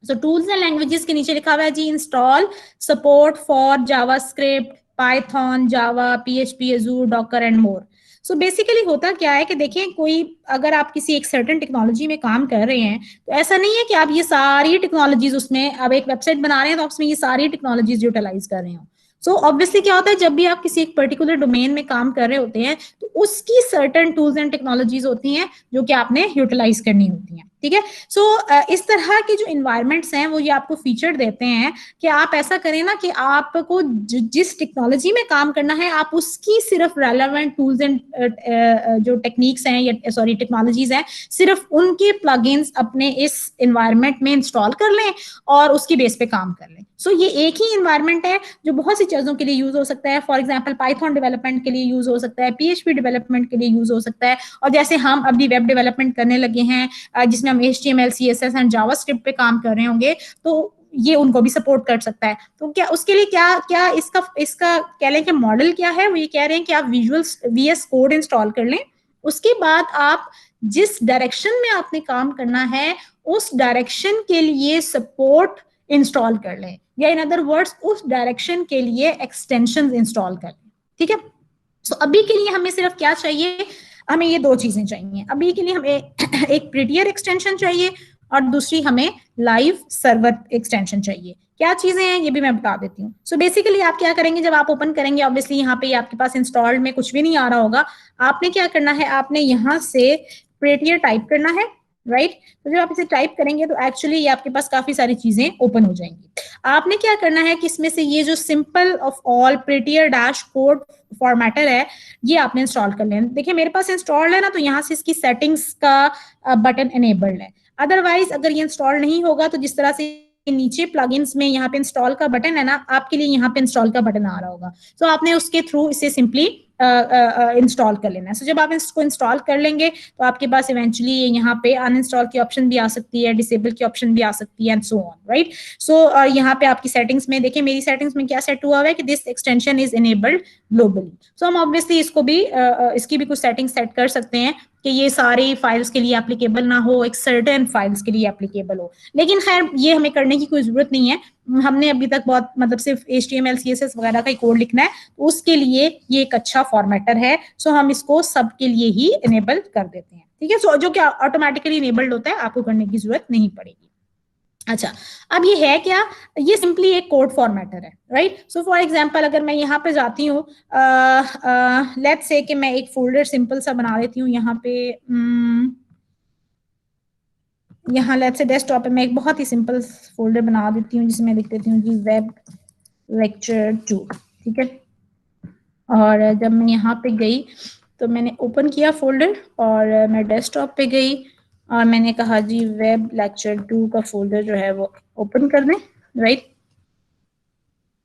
So tools and languages के नीचे लिखा हुआ है जी install support for JavaScript, Python, Java, PHP, Azure, Docker and more. So basically होता क्या है कि देखें कोई अगर आप किसी एक सर्टेन टेक्नोलॉजी में काम कर रहे हैं तो ऐसा नहीं है कि आप ये सारी टेक्नोलॉजीज उसमें, अब एक वेबसाइट बना रहे हैं तो उसमें ये सारी टेक्नोलॉजीज यूटिलाइज कर रहे हो। सो ऑब्वियसली क्या होता है, जब भी आप किसी एक पर्टिकुलर डोमेन में काम कर रहे होते हैं तो उसकी सर्टेन टूल्स एंड टेक्नोलॉजीज होती हैं जो कि आपने यूटिलाइज करनी होती हैं, ठीक है। सो इस तरह के जो इन्वायरमेंट्स हैं वो ये आपको फीचर देते हैं कि आप ऐसा करें ना कि आपको जिस टेक्नोलॉजी में काम करना है आप उसकी सिर्फ रेलेवेंट टूल्स एंड जो टेक्निक्स हैं या सॉरी टेक्नोलॉजीज हैं सिर्फ उनके प्लगइन्स अपने इस इन्वायरमेंट में इंस्टॉल कर लें और उसकी बेस पे काम कर लें। सो ये एक ही इन्वायरमेंट है जो बहुत सी चीजों के लिए यूज हो सकता है। फॉर एग्जांपल पाइथन डेवलपमेंट के लिए यूज हो सकता है, PHP डेवलपमेंट के लिए यूज हो सकता है, और जैसे हम अभी वेब डेवलपमेंट करने लगे हैं जिसमें हम HTML, CSS एंड जावास्क्रिप्ट पे काम कर रहे होंगे तो ये उनको भी सपोर्ट कर सकता है। तो क्या उसके लिए क्या इसका कह लें कि मॉडल क्या है, वो ये कह रहे हैं कि आप VS कोड इंस्टॉल कर लें, उसके बाद आप जिस डायरेक्शन में आपने काम करना है उस डायरेक्शन के लिए सपोर्ट इंस्टॉल कर लें, या इन अदर वर्ड्स उस डायरेक्शन के लिए एक्सटेंशंस इंस्टॉल कर लें, ठीक है। सो अभी के लिए हमें सिर्फ क्या चाहिए, हमें ये 2 चीजें चाहिए। अभी के लिए हमें एक प्रिटियर एक्सटेंशन चाहिए और दूसरी हमें लाइव सर्वर एक्सटेंशन चाहिए। क्या चीजें हैं ये भी मैं बता देती हूँ। सो बेसिकली आप क्या करेंगे, जब आप ओपन करेंगे ऑब्वियसली यहाँ पे आपके पास इंस्टॉल्ड में कुछ भी नहीं आ रहा होगा, आपने क्या करना है, आपने यहाँ से प्रिटियर टाइप करना है, राइट। तो जब आप इसे टाइप करेंगे तो एक्चुअली ये आपके पास काफी सारी चीजें ओपन हो जाएंगी। आपने क्या करना है कि इसमें से ये जो simple of all prettier dash code formatter है ये आपने इंस्टॉल कर लेना। देखिए मेरे पास इंस्टॉल्ड है ना, तो यहाँ से इसकी सेटिंग्स का बटन एनेबल्ड है। अदरवाइज अगर ये इंस्टॉल नहीं होगा तो जिस तरह से नीचे प्लगइन्स में यहाँ पे इंस्टॉल का बटन है ना, आपके लिए यहाँ पे इंस्टॉल का बटन आ रहा होगा, तो आपने उसके थ्रू इसे सिंपली इंस्टॉल कर लेना है। सो जब आप इसको इंस्टॉल कर लेंगे तो आपके पास इवेंचुअली यहाँ पे अनइंस्टॉल की ऑप्शन भी आ सकती है, डिसेबल की ऑप्शन भी आ सकती है एंड सो ऑन, राइट। सो यहाँ पे आपकी सेटिंग्स में देखिए मेरी सेटिंग्स में क्या सेट हुआ है कि this extension is enabled globally. So हम ऑब्वियसली इसको भी इसकी भी कुछ सेटिंग सेट कर सकते हैं कि ये सारी फाइल्स के लिए एप्लीकेबल ना हो, एक सर्टेन फाइल्स के लिए एप्लीकेबल हो। लेकिन खैर ये हमें करने की कोई जरूरत नहीं है, हमने अभी तक बहुत मतलब सिर्फ HTML CSS वगैरह का कोड लिखना है, तो उसके लिए ये एक अच्छा फॉर्मेटर है। सो हम इसको सबके लिए ही इनेबल कर देते हैं, ठीक है। सो जो कि ऑटोमेटिकली इनेबल्ड होता है, आपको करने की जरूरत नहीं पड़ेगी। अच्छा, अब ये है क्या, ये सिंपली एक कोड फॉर्मेटर है, राइट। सो फॉर एग्जांपल अगर मैं यहाँ पे जाती हूँ, लेट्स से कि मैं एक फोल्डर सिंपल सा बना लेती हूँ यहाँ पे, यहाँ लेट्स से डेस्कटॉप पे मैं एक बहुत ही सिंपल फोल्डर बना देती हूँ जिसमें लिख देती हूँ जी वेब लेक्चर 2, ठीक है। और जब मैं यहाँ पे गई तो मैंने ओपन किया फोल्डर और मैं डेस्कटॉप पे गई और मैंने कहा जी वेब लेक्चर 2 का फोल्डर जो है वो ओपन कर दें, राइट।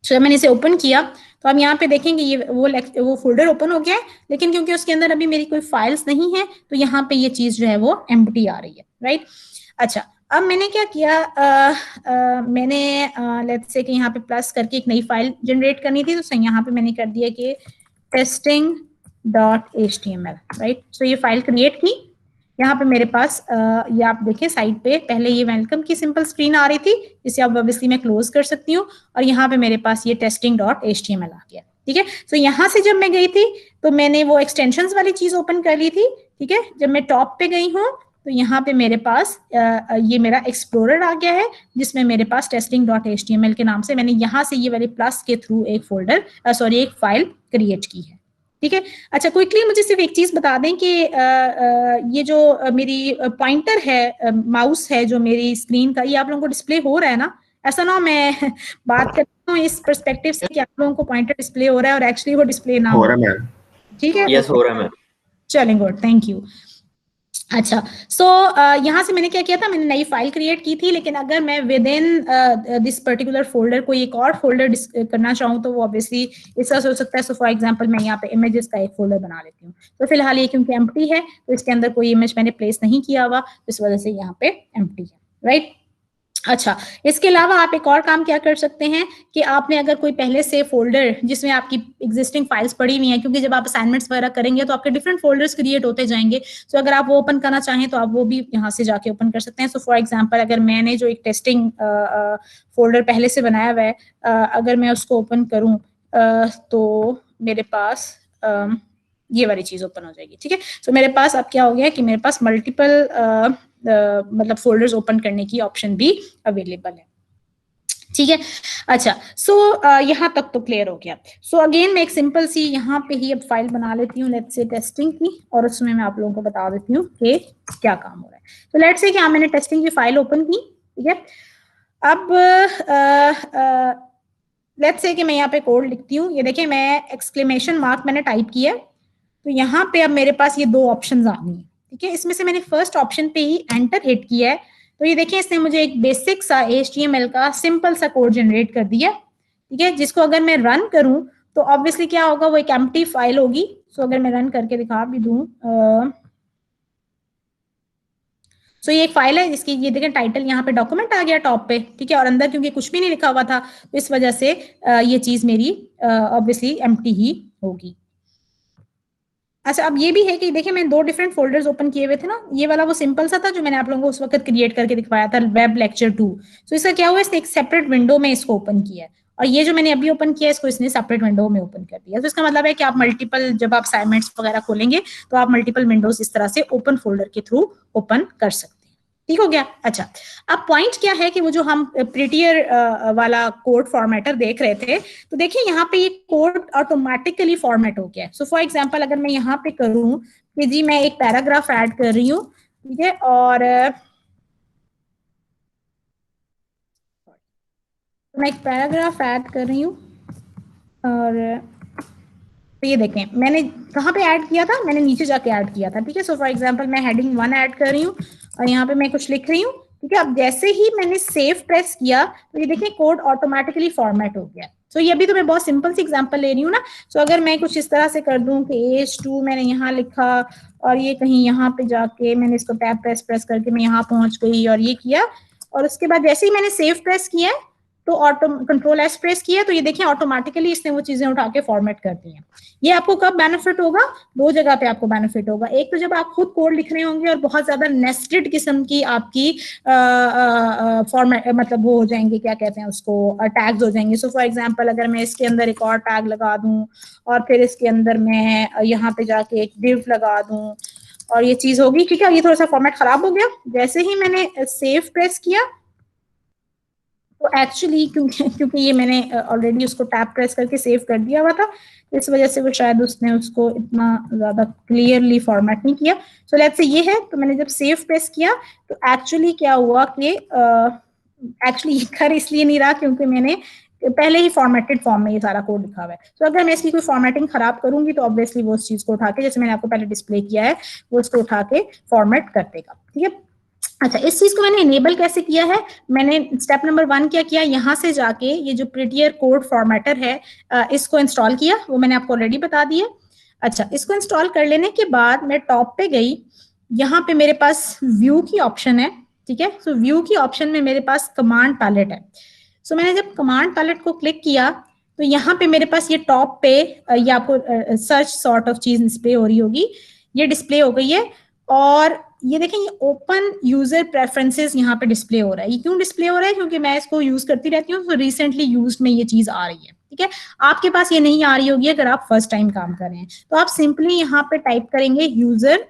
तो मैंने इसे ओपन किया तो हम यहाँ पे देखेंगे ये वो फोल्डर ओपन हो गया है, लेकिन क्योंकि उसके अंदर अभी मेरी कोई फाइल्स नहीं है तो यहाँ पे ये चीज जो है वो एम्प्टी आ रही है, राइट। अच्छा, अब मैंने क्या किया, मैंने लेट्स से कि यहाँ पे प्लस करके एक नई फाइल जनरेट करनी थी, तो यहाँ पे मैंने कर दिया कि testing.html, राइट। सो ये फाइल क्रिएट की, यहाँ पे मेरे पास ये आप देखिए साइड पे पहले ये वेलकम की सिंपल स्क्रीन आ रही थी, जिसे अब ऑब्वियसली मैं क्लोज कर सकती हूँ, और यहाँ पे मेरे पास ये testing.html आ गया, ठीक है। तो यहाँ से जब मैं गई थी तो मैंने वो एक्सटेंशंस वाली चीज ओपन कर ली थी, ठीक है। जब मैं टॉप पे गई हूँ तो यहाँ पे मेरे पास ये मेरा एक्सप्लोरर आ गया है, जिसमें मेरे पास testing.html के नाम से मैंने यहाँ से ये वाले प्लस के थ्रू एक फोल्डर एक फाइल क्रिएट की है, ठीक है। अच्छा, क्विकली मुझे सिर्फ एक चीज बता दें कि ये जो मेरी पॉइंटर है, माउस है जो मेरी स्क्रीन का, ये आप लोगों को डिस्प्ले हो रहा है ना? ऐसा ना मैं बात करती हूँ इस पर्सपेक्टिव से कि आप लोगों को पॉइंटर डिस्प्ले हो रहा है और एक्चुअली वो डिस्प्ले ना हो रहा है, ठीक है। यस, हो रहा है मैम। चलें, गुड, थैंक यू। अच्छा, सो यहाँ से मैंने क्या किया था, मैंने नई फाइल क्रिएट की थी, लेकिन अगर मैं with in this particular folder कोई एक और फोल्डर करना चाहूँ तो वो ऑब्वियसली इस तरह से हो सकता है। सो फॉर एग्जांपल मैं यहाँ पे इमेजेस का एक फोल्डर बना लेती हूँ, तो फिलहाल ये क्योंकि एम्प्टी है तो इसके अंदर कोई इमेज मैंने प्लेस नहीं किया हुआ, इस वजह से यहाँ पे एम्प्टी है, राइट। अच्छा, इसके अलावा आप एक और काम क्या कर सकते हैं कि आपने अगर कोई पहले से फोल्डर जिसमें आपकी एग्जिस्टिंग फाइल्स पड़ी हुई हैं, क्योंकि जब आप असाइनमेंट्स वगैरह करेंगे तो आपके डिफरेंट फोल्डर्स क्रिएट होते जाएंगे, तो अगर आप वो ओपन करना चाहें तो आप वो भी यहाँ से जाके ओपन कर सकते हैं। सो फॉर एग्जांपल अगर मैंने जो एक टेस्टिंग फोल्डर पहले से बनाया हुआ है, अगर मैं उसको ओपन करूँ तो मेरे पास ये वाली चीज ओपन हो जाएगी, ठीक है। सो मेरे पास अब क्या हो गया कि मेरे पास मल्टीपल मतलब फोल्डर्स ओपन करने की ऑप्शन भी अवेलेबल है, ठीक है। अच्छा, सो यहाँ तक तो क्लियर हो गया। सो अगेन मैं एक सिंपल सी यहाँ पे ही अब फाइल बना लेती हूँ, लेट्स से टेस्टिंग की, और उसमें मैं आप लोगों को बता देती हूँ कि क्या काम हो रहा है। तो लेट्स से कि मैंने टेस्टिंग की फाइल ओपन की, ठीक है। अब लेट्स से कि मैं यहाँ पे कोड लिखती हूँ, ये देखिए मैं एक्सक्लेमेशन मार्क मैंने टाइप किया, तो यहाँ पे अब मेरे पास ये दो ऑप्शंस आ गई हैं, ठीक है। इसमें से मैंने फर्स्ट ऑप्शन पे ही एंटर हिट किया है, तो ये देखिए इसने मुझे एक बेसिक सा HTML का सिंपल सा कोड जनरेट कर दिया, ठीक है, जिसको अगर मैं रन करूं तो ऑब्वियसली क्या होगा, वो एक एम्प्टी फाइल होगी। सो अगर मैं रन करके दिखा भी दूं, सो ये एक फाइल है जिसकी ये देखें टाइटल यहाँ पे डॉक्यूमेंट आ गया टॉप पे, ठीक है, और अंदर क्योंकि कुछ भी नहीं लिखा हुआ था तो इस वजह से ये चीज मेरी ऑब्वियसली एम्प्टी ही होगी। अच्छा, अब ये भी है कि देखिए मैंने दो डिफरेंट फोल्डर्स ओपन किए हुए थे ना, ये वाला वो सिंपल सा था जो मैंने आप लोगों को उस वक्त क्रिएट करके दिखवाया था, वेब लेक्चर 2। तो इसका क्या हुआ, इसने एक सेपरेट विंडो में इसको ओपन किया है, और ये जो मैंने अभी ओपन किया इसको इसने सेपरेट विंडो में ओपन कर दिया। तो इसका मतलब है कि आप मल्टीपल जब आप असाइनमेंट्स वगैरह खोलेंगे तो आप मल्टीपल विंडोज इस तरह से ओपन फोल्डर के थ्रू ओपन कर सकते हैं, ठीक हो गया। अच्छा, अब पॉइंट क्या है कि वो जो हम प्रिटियर वाला कोड फॉर्मेटर देख रहे थे, तो देखिए यहाँ पे ये कोड ऑटोमेटिकली फॉर्मेट हो गया है। सो फॉर एग्जांपल अगर मैं यहाँ पे करूँ कि जी मैं एक पैराग्राफ ऐड कर रही हूँ, ठीक है, और मैं एक पैराग्राफ ऐड कर रही हूँ, और तो ये देखें मैंने कहाँ पे ऐड किया था, मैंने नीचे जाके ऐड किया था, ठीक है। सो फॉर एग्जांपल मैं हेडिंग 1 ऐड कर रही हूँ और यहाँ पे मैं कुछ लिख रही हूँ, ठीक है। अब जैसे ही मैंने सेव प्रेस किया तो ये देखिए कोड ऑटोमेटिकली फॉर्मेट हो गया। सो ये अभी तो मैं बहुत सिंपल सी एग्जांपल ले रही हूँ ना। सो अगर मैं कुछ इस तरह से कर दूं कि H2 मैंने यहाँ लिखा और ये कहीं यहाँ पे जाके मैंने इसको टैब प्रेस करके मैं यहाँ पहुंच गई और ये किया, और उसके बाद जैसे ही मैंने सेव प्रेस किया तो ऑटो कंट्रोल एस प्रेस किया तो ये देखिए ऑटोमेटिकली इसने वो चीजें उठा के फॉर्मेट कर दी हैं। ये आपको कब बेनिफिट होगा? दो जगह पे आपको बेनिफिट होगा। एक तो जब आप खुद कोड लिख रहे होंगे और बहुत ज्यादा नेस्टेड किस्म की आपकी फॉर्मेट मतलब वो हो जाएंगे, क्या कहते हैं उसको, टैग्स हो जाएंगे। सो फॉर एग्जांपल अगर मैं इसके अंदर एक और टैग लगा दूं और फिर इसके अंदर मैं यहाँ पे जाके एक div लगा दूं और ये चीज होगी, ठीक है, ये थोड़ा सा फॉर्मेट खराब हो गया। जैसे ही मैंने सेव प्रेस किया तो एक्चुअली क्योंकि ये मैंने ऑलरेडी उसको टैप प्रेस करके सेव कर दिया हुआ था, इस वजह से वो शायद उसने उसको इतना ज्यादा क्लियरली फॉर्मेट नहीं किया। सो लेट्स से ये है, तो मैंने जब सेव प्रेस किया तो एक्चुअली क्या हुआ कि एक्चुअली ये कर इसलिए नहीं रहा क्योंकि मैंने पहले ही फॉर्मेटेड फॉर्म में ये सारा कोड लिखा हुआ है। तो अगर मैं इसकी कोई फॉर्मेटिंग खराब करूंगी तो ऑब्वियसली वो उस चीज को उठा के, जैसे मैंने आपको पहले डिस्प्ले किया है, वो उसको उठा के फॉर्मेट कर देगा, ठीक है। अच्छा, इस चीज को मैंने इनेबल कैसे किया है? मैंने स्टेप नंबर 1 क्या किया, यहाँ से जाके ये जो प्रिटियर कोड फॉर्मेटर है इसको इंस्टॉल किया, वो मैंने आपको ऑलरेडी बता दिया। अच्छा, इसको इंस्टॉल कर लेने के बाद मैं टॉप पे गई, यहाँ पे मेरे पास व्यू की ऑप्शन है, ठीक है। सो व्यू की ऑप्शन में मेरे पास कमांड पैलेट है। सो मैंने जब कमांड पैलेट को क्लिक किया तो यहाँ पे मेरे पास ये टॉप पे ये आपको सर्च सॉर्ट ऑफ चीज डिस्प्ले हो रही होगी, ये डिस्प्ले हो गई है। और ये देखें, ये ओपन यूजर प्रेफरेंसेस यहाँ पे डिस्प्ले हो रहा है। ये क्यों डिस्प्ले हो रहा है? क्योंकि मैं इसको यूज करती रहती हूँ, तो रिसेंटली यूज्ड में ये चीज आ रही है, ठीक है। आपके पास ये नहीं आ रही होगी अगर आप फर्स्ट टाइम काम कर रहे हैं, तो आप सिंपली यहाँ पे टाइप करेंगे यूजर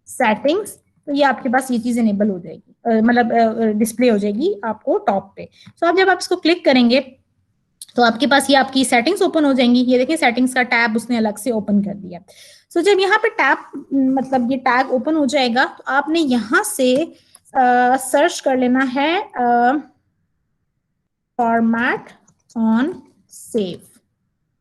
सेटिंग्स, तो ये आपके पास ये चीज इनेबल हो जाएगी, मतलब डिस्प्ले हो जाएगी आपको टॉप पे। तो आप जब आप इसको क्लिक करेंगे तो आपके पास ये आपकी सेटिंग्स ओपन हो जाएंगी। ये देखिए सेटिंग्स का टैब उसने अलग से ओपन कर दिया। सो जब यहाँ पे टैब मतलब ये टैग ओपन हो जाएगा तो आपने यहाँ से सर्च कर लेना है फॉर्मेट ऑन सेव,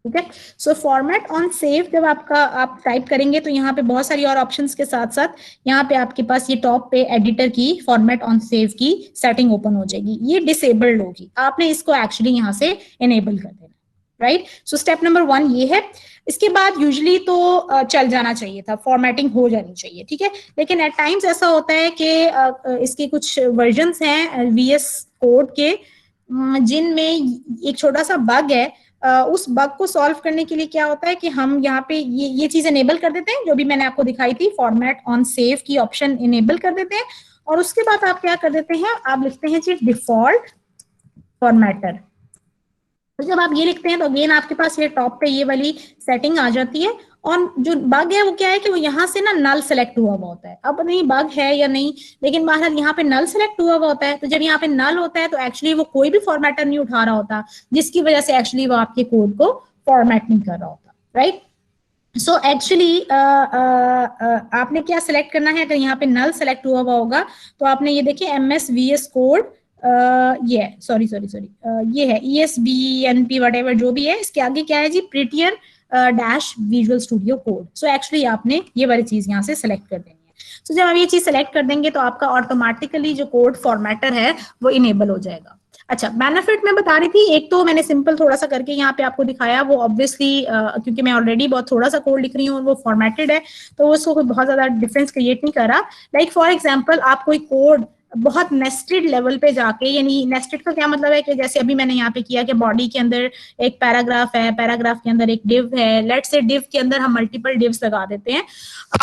ठीक है। सो फॉर्मेट ऑन सेव जब आप टाइप करेंगे तो यहाँ पे बहुत सारी और ऑप्शंस के साथ साथ यहाँ पे आपके पास ये टॉप पे एडिटर की फॉर्मेट ऑन सेव की सेटिंग ओपन हो जाएगी। ये डिसेबल्ड होगी, आपने इसको एक्चुअली यहाँ से इनेबल कर देना, राइट। सो स्टेप नंबर 1 ये है। इसके बाद यूजुअली तो चल जाना चाहिए था, फॉर्मेटिंग हो जानी चाहिए, ठीक है। लेकिन एट टाइम्स ऐसा होता है कि इसके कुछ वर्जन्स हैं VS कोड के जिनमें एक छोटा सा बग है। उस बग को सॉल्व करने के लिए क्या होता है कि हम यहाँ पे ये चीज इनेबल कर देते हैं, जो भी मैंने आपको दिखाई थी, फॉर्मेट ऑन सेव की ऑप्शन इनेबल कर देते हैं। और उसके बाद आप क्या कर देते हैं, आप लिखते हैं जी डिफॉल्ट फॉर्मेटर। तो जब आप ये लिखते हैं तो अगेन आपके पास ये टॉप पे ये वाली सेटिंग आ जाती है। और जो बग है वो क्या है कि वो यहाँ से ना नल सेलेक्ट हुआ हुआ होता है। अब नहीं बग है या नहीं, लेकिन बहरहाल यहाँ पे नल सेलेक्ट हुआ हुआ होता है। तो जब यहाँ पे नल होता है तो एक्चुअली वो कोई भी फॉर्मेटर नहीं उठा रहा होता, जिसकी वजह से एक्चुअली वो आपके कोड को फॉर्मेट नहीं कर रहा होता, राइट। सो एक्चुअली आपने क्या सिलेक्ट करना है, अगर यहाँ पे नल सेलेक्ट हुआ हुआ होगा तो आपने ये देखिए MS VS कोड ये सॉरी ये है ESBNP वटेवर जो भी है, इसके आगे क्या है जी, prettier dash Visual Studio Code. So actually आपने ये वाली चीज यहाँ से सिलेक्ट कर देनी है। सो जब आप ये चीज सिलेक्ट कर देंगे तो आपका ऑटोमेटिकली जो कोड फॉर्मेटर है वो इनेबल हो जाएगा। अच्छा, बेनिफिट मैं बता रही थी, एक तो मैंने सिंपल थोड़ा सा करके यहाँ पे आपको दिखाया, वो ऑब्वियसली क्योंकि मैं ऑलरेडी बहुत थोड़ा सा कोड लिख रही हूँ और वो फॉर्मेटेड है तो उसको कोई बहुत ज्यादा डिफरेंस क्रिएट नहीं कर रहा। लाइक फॉर एग्जांपल आप कोई कोड बहुत नेस्टेड लेवल पे जाके, यानी नेस्टेड का क्या मतलब है कि जैसे अभी मैंने यहाँ पे किया कि बॉडी के अंदर एक पैराग्राफ है, पैराग्राफ के अंदर एक डिव है, लेट्स से डिव के अंदर हम मल्टीपल डिव्स लगा देते हैं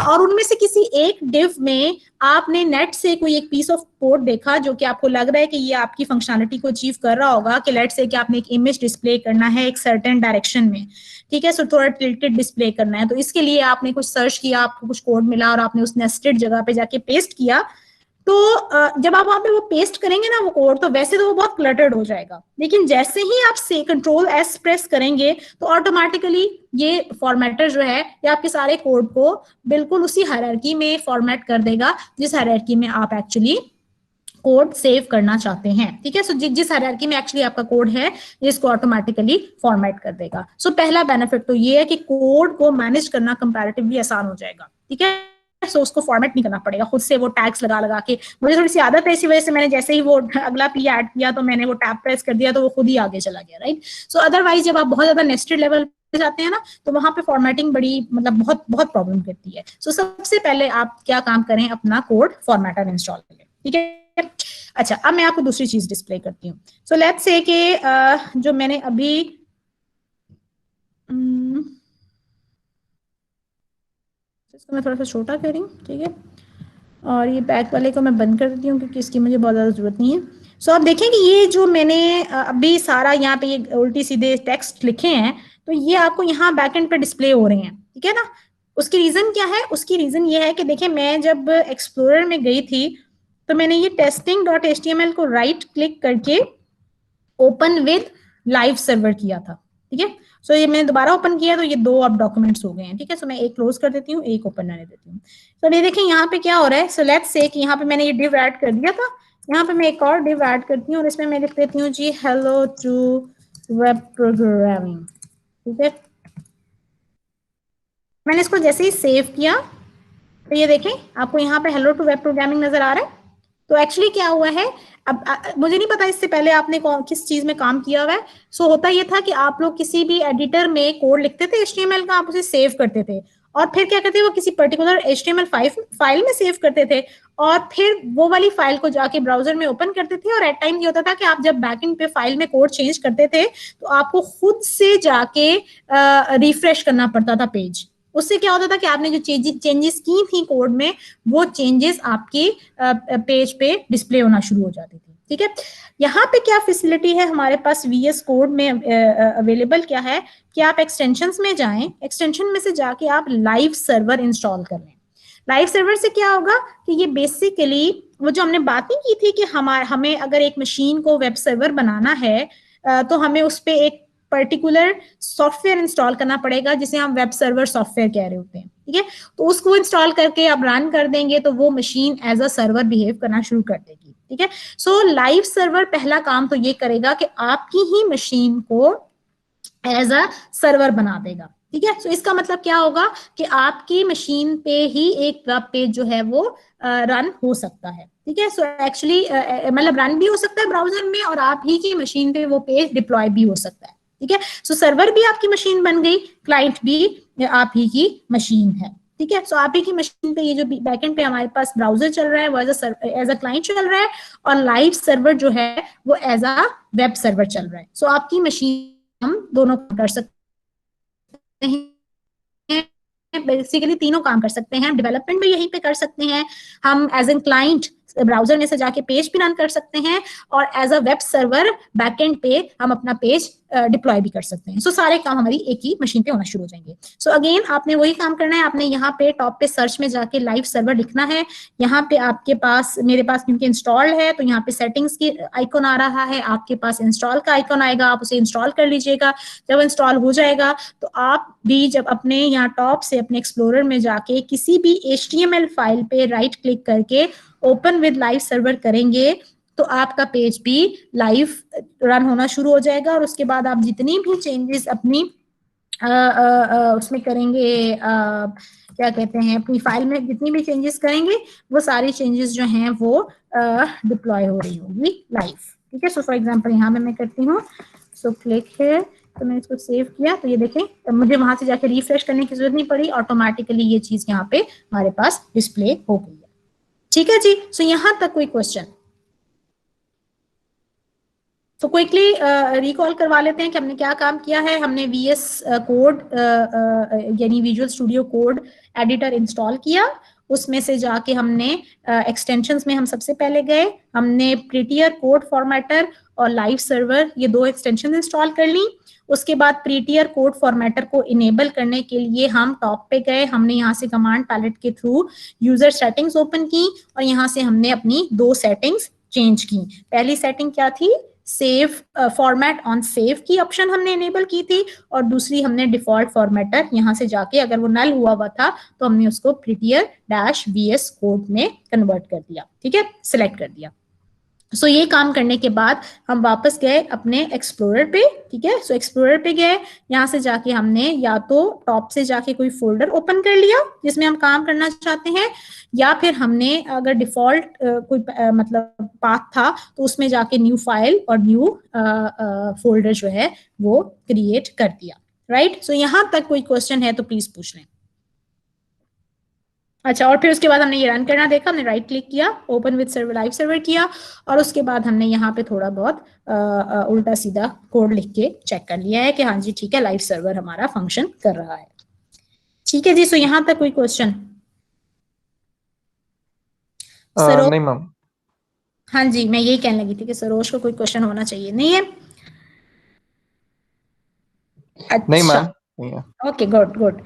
और उनमें से किसी एक डिव में आपने नेट से कोई एक पीस ऑफ कोड देखा जो कि आपको लग रहा है कि ये आपकी फंक्शनलिटी को अचीव कर रहा होगा, कि लेट्स से कि आपने एक इमेज डिस्प्ले करना है एक सर्टेन डायरेक्शन में, ठीक है, सो थोड़ा टिल्टेड डिस्प्ले करना है, तो इसके लिए आपने कुछ सर्च किया, आपको कुछ कोड मिला और आपने उस नेस्टेड जगह पे जाके पेस्ट किया। तो जब आप वहां पे वो पेस्ट करेंगे ना वो कोड, तो वैसे तो वो बहुत क्लटर्ड हो जाएगा, लेकिन जैसे ही आप से कंट्रोल S प्रेस करेंगे तो ऑटोमेटिकली ये फॉर्मेटर जो है ये आपके सारे कोड को बिल्कुल उसी हायरार्की में फॉर्मेट कर देगा जिस हायरार्की में आप एक्चुअली कोड सेव करना चाहते हैं, ठीक है। सो जिस हायरार्की में एक्चुअली आपका कोड है इसको ऑटोमेटिकली फॉर्मेट कर देगा। सो पहला बेनिफिट तो ये है कि कोड को मैनेज करना कंपैरेटिवली आसान हो जाएगा, ठीक है। सो उसको फॉर्मेट नहीं करना पड़ेगा खुद से, वो टैग्स लगा के। मुझे थोड़ी सी आदत है, इसी वजह से मैंने जैसे ही वो अगला P ऐड किया तो मैंने वो टैब प्रेस कर दिया तो वो खुद ही आगे चला गया, राइट। सो अदरवाइज जब आप बहुत ज्यादा नेस्टेड लेवल पे जाते हैं ना तो वहां पे फॉर्मेटिंग बड़ी मतलब बहुत बहुत प्रॉब्लम करती है। सो सबसे पहले आप क्या काम करें, अपना कोड फॉर्मेटर इंस्टॉल करें, ठीक है। अच्छा, अब मैं आपको दूसरी चीज डिस्प्ले करती हूँ। सो लेट्स से कि जो मैंने अभी इसको मैं थोड़ा सा छोटा करी, ठीक है, और ये बैक वाले को मैं बंद कर देती हूँ क्योंकि इसकी मुझे बहुत ज़्यादा ज़रूरत नहीं है। सो आप देखें कि ये जो मैंने अभी सारा यहाँ पे ये उल्टी सीधे टेक्स्ट लिखे हैं, तो ये आपको यहाँ बैकएंड पे डिस्प्ले हो रहे हैं, ठीक है ना। उसकी रीज़न क्या है? उसकी रीज़न ये है कि देखिए, मैं जब एक्सप्लोरर में गई थी तो मैंने ये testing.html को राइट क्लिक करके ओपन विद लाइव सर्वर किया था, ठीक है। सो ये मैंने दोबारा ओपन किया तो ये दो अब डॉक्यूमेंट्स हो गए हैं, ठीक है। सो मैं एक क्लोज कर देती हूँ, एक ओपन रहने देती हूँ। तो ये देखें यहाँ पे क्या हो रहा है। सो लेट्स से कि यहाँ पे मैंने ये डिव ऐड कर दिया था, यहाँ पे मैं एक और डिव ऐड करती हूँ और इसमें मैं लिख देती हूँ जी हेलो टू वेब प्रोग्रामिंग, ठीक है। मैंने इसको जैसे ही सेव किया तो ये देखें आपको यहाँ पे हेलो टू वेब प्रोग्रामिंग नजर आ रहा है। तो एक्चुअली क्या हुआ है, अब मुझे नहीं पता इससे पहले आपने किस चीज में काम किया हुआ है। सो होता ये था कि आप लोग किसी भी एडिटर में कोड लिखते थे HTML का, आप उसे सेव करते थे और फिर क्या करते थे, वो किसी पर्टिकुलर HTML फाइल में सेव करते थे और फिर वो वाली फाइल को जाके ब्राउजर में ओपन करते थे। और एट टाइम ये होता था कि आप जब बैकएंड पे फाइल में कोड चेंज करते थे तो आपको खुद से जाके रिफ्रेश करना पड़ता था पेज। उससे क्या होता था कि आपने जो चेंजेस की थी कोड में, वो चेंजेस आपके पेज पे डिस्प्ले होना शुरू हो जाती थी, ठीक है। यहाँ पे क्या फैसिलिटी है हमारे पास VS कोड में अवेलेबल क्या है कि आप एक्सटेंशंस में जाएं, एक्सटेंशन में से जाके आप लाइव सर्वर इंस्टॉल कर लें। लाइव सर्वर से क्या होगा कि ये बेसिकली वो जो हमने बात नहीं की थी कि हमें अगर एक मशीन को वेब सर्वर बनाना है तो हमें उस पर एक पर्टिकुलर सॉफ्टवेयर इंस्टॉल करना पड़ेगा जिसे हम वेब सर्वर सॉफ्टवेयर कह रहे होते हैं, ठीक है। तो उसको इंस्टॉल करके आप रन कर देंगे तो वो machine as a server behave करना शुरू कर देगी, ठीक है। सो लाइव सर्वर पहला काम तो ये करेगा कि आपकी ही मशीन को एज अ सर्वर बना देगा, ठीक है। सो इसका मतलब क्या होगा कि आपकी मशीन पे ही एक वेब पेज जो है वो रन हो सकता है, ठीक है। सो एक्चुअली मतलब रन भी हो सकता है ब्राउजर में और आप ही की मशीन पे वो पेज डिप्लॉय भी हो सकता है, ठीक है। सो सर्वर भी आपकी मशीन बन गई, क्लाइंट भी आप ही की मशीन है, ठीक है। सो आप ही की मशीन पे ये जो बैकएंड पे हमारे पास ब्राउजर चल रहा है वो एज अ क्लाइंट चल रहा है और लाइव सर्वर जो है वो एज अ वेब सर्वर चल रहा है। सो आपकी मशीन हम दोनों कर सकते हैं, बेसिकली तीनों काम कर सकते हैं। डेवलपमेंट भी यहीं पे कर सकते हैं, हम एज एन क्लाइंट ब्राउजर में से जाके पेज भी रन कर सकते हैं और as a web server backend पे हम अपना पेज डिप्लॉय भी कर सकते हैं। सो सारे काम हमारी एक ही मशीन पे होना शुरू हो जाएंगे। सो अगेन आपने वही काम करना है, आपने यहाँ पे टॉप पे सर्च में जाके लाइव सर्वर लिखना है। यहाँ पे आपके पास, मेरे पास क्योंकि इंस्टॉल्ड है तो यहाँ पे सेटिंग्स की आइकॉन आ रहा है, आपके पास इंस्टॉल का आइकॉन आएगा, आप उसे इंस्टॉल कर लीजिएगा। जब इंस्टॉल हो जाएगा तो आप भी जब अपने यहाँ टॉप से अपने एक्सप्लोरर में जाके किसी भी HTML फाइल पे राइट क्लिक करके ओपन विद लाइव सर्वर करेंगे तो आपका पेज भी लाइव रन होना शुरू हो जाएगा और उसके बाद आप जितनी भी चेंजेस अपनी उसमें करेंगे, क्या कहते हैं, अपनी फाइल में जितनी भी चेंजेस करेंगे वो सारी चेंजेस जो हैं वो डिप्लॉय हो रही होगी लाइव, ठीक है। सो फॉर एग्जांपल यहाँ पे मैं करती हूँ, सो क्लिक है, तो मैंने इसको सेव किया तो ये देखें मुझे वहां से जाके रिफ्रेश करने की जरूरत नहीं पड़ी, ऑटोमेटिकली ये चीज यहाँ पे हमारे पास डिस्प्ले हो गई है, ठीक है जी। सो यहाँ तक कोई क्वेश्चन? तो क्विकली रिकॉल करवा लेते हैं कि हमने क्या काम किया है। हमने VS कोड यानी visual Studio code editor install किया, उसमें से जाके हमने एक्सटेंशंस में हम सबसे पहले गए, हमने प्रीटियर कोड फॉर्मेटर और लाइव सर्वर ये दो एक्सटेंशन इंस्टॉल कर ली। उसके बाद प्रीटियर कोड फॉर्मेटर को इनेबल करने के लिए हम टॉप पे गए, हमने यहाँ से कमांड पैलेट के थ्रू यूजर सेटिंग्स ओपन की और यहाँ से हमने अपनी दो सेटिंग्स चेंज की। पहली सेटिंग क्या थी, सेव फॉर्मेट ऑन सेव की ऑप्शन हमने इनेबल की थी और दूसरी हमने डिफॉल्ट फॉर्मेटर यहाँ से जाके अगर वो नल हुआ था तो हमने उसको प्रीटियर -VS कोड में कन्वर्ट कर दिया, ठीक है, सिलेक्ट कर दिया। सो ये काम करने के बाद हम वापस गए अपने एक्सप्लोरर पे, ठीक है। सो एक्सप्लोरर पे गए, यहाँ से जाके हमने या तो टॉप से जाके कोई फोल्डर ओपन कर लिया जिसमें हम काम करना चाहते हैं, या फिर हमने अगर डिफॉल्ट कोई मतलब पाथ था तो उसमें जाके न्यू फाइल और न्यू फोल्डर जो है वो क्रिएट कर दिया, राइट। सो यहाँ तक कोई क्वेश्चन है तो प्लीज पूछ लें। अच्छा, और फिर उसके बाद हमने ये रन करना देखा, हमने राइट क्लिक किया, open with server live server किया, और उसके बाद हमने यहाँ पे थोड़ा बहुत उल्टा सीधा कोड लिख के चेक कर लिया है कि हाँ जी ठीक है, लाइव सर्वर हमारा फंक्शन कर रहा है। ठीक है जी, सो यहाँ तक कोई क्वेश्चन? सरोज, नहीं मैम। हाँ जी, मैं यही कहने लगी थी कि सरोज को कोई क्वेश्चन होना चाहिए, नहीं है? नहीं अच्छा, मैम, नहीं है। Okay, good good.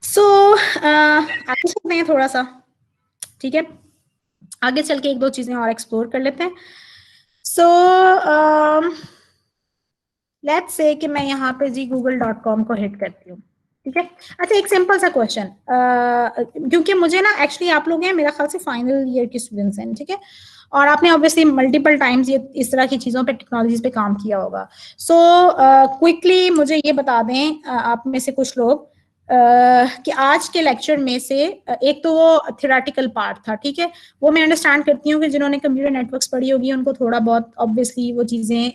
सो आगे चलते हैं थोड़ा सा, ठीक है, आगे चल के एक दो चीजें और एक्सप्लोर कर लेते हैं। सो लेट्स से कि मैं यहाँ पे जी google.com को हिट करती हूँ, ठीक है। अच्छा, एक सिंपल सा क्वेश्चन, क्योंकि मुझे ना एक्चुअली आप लोग हैं मेरा ख्याल से फाइनल ईयर के स्टूडेंट्स हैं, ठीक है, और आपने ऑब्वियसली मल्टीपल टाइम्स ये इस तरह की चीजों पे, टेक्नोलॉजीज पे काम किया होगा। सो क्विकली मुझे ये बता दें, आप में से कुछ लोग, कि आज के लेक्चर में से एक तो वो थ्योरेटिकल पार्ट था, ठीक है, वो मैं अंडरस्टैंड करती हूँ कि जिन्होंने कंप्यूटर नेटवर्क्स पढ़ी होगी उनको थोड़ा बहुत ऑब्वियसली वो चीजें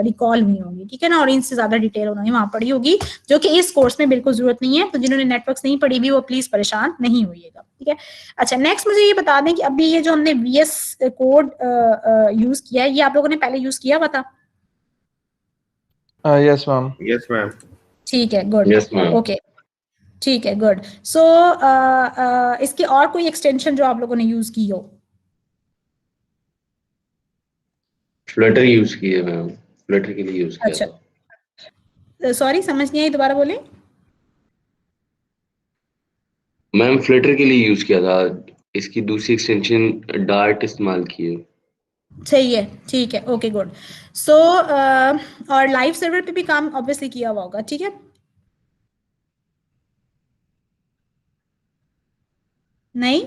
रिकॉल हुई होंगी, ठीक है ना, और इनसे ज्यादा डिटेल उन्होंने वहां पढ़ी होगी, जो कि इस कोर्स में बिल्कुल जरूरत नहीं है। तो जिन्होंने नेटवर्क्स नहीं पढ़ी भी वो प्लीज परेशान नहीं होइएगा, ठीक है। अच्छा, नेक्स्ट मुझे ये बता दें कि अभी ये जो हमने VS कोड यूज किया है, ये आप लोगों ने पहले यूज किया हुआ था? Yes ma'am. Yes ma'am. ठीक है, गुड, यस मैम। ओके, ठीक है, गुड। सो इसके और कोई एक्सटेंशन जो आप लोगों ने यूज की हो? फ्लटर यूज किए मैम, फ्लटर के लिए यूज किया अच्छा, था सॉरी समझ नहीं आई, दोबारा बोले। मैम, फ्लटर के लिए यूज किया था। इसकी दूसरी एक्सटेंशन डार्ट इस्तेमाल किए। सही है, ठीक है, ओके, गुड। सो और लाइव सर्वर पे भी काम ऑब्वियसली किया हुआ होगा, ठीक है? नहीं,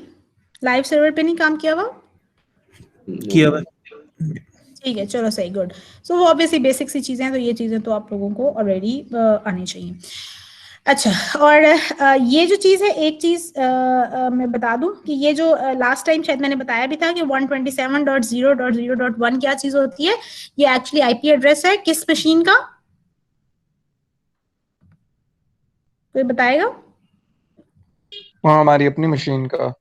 लाइव सर्वर पे नहीं काम किया हुआ? किया हुआ। ठीक है, चलो सही, गुड। सो वो ऑब्वियसली बेसिक सी चीजें हैं, तो ये चीजें तो आप लोगों को ऑलरेडी आनी चाहिए। अच्छा, और ये जो चीज है, एक चीज मैं बता दूं कि ये जो लास्ट टाइम शायद मैंने बताया भी था कि 127.0.0.1 क्या चीज होती है, ये एक्चुअली आईपी एड्रेस है किस मशीन का? कोई बताएगा? हाँ, हमारी अपनी मशीन का।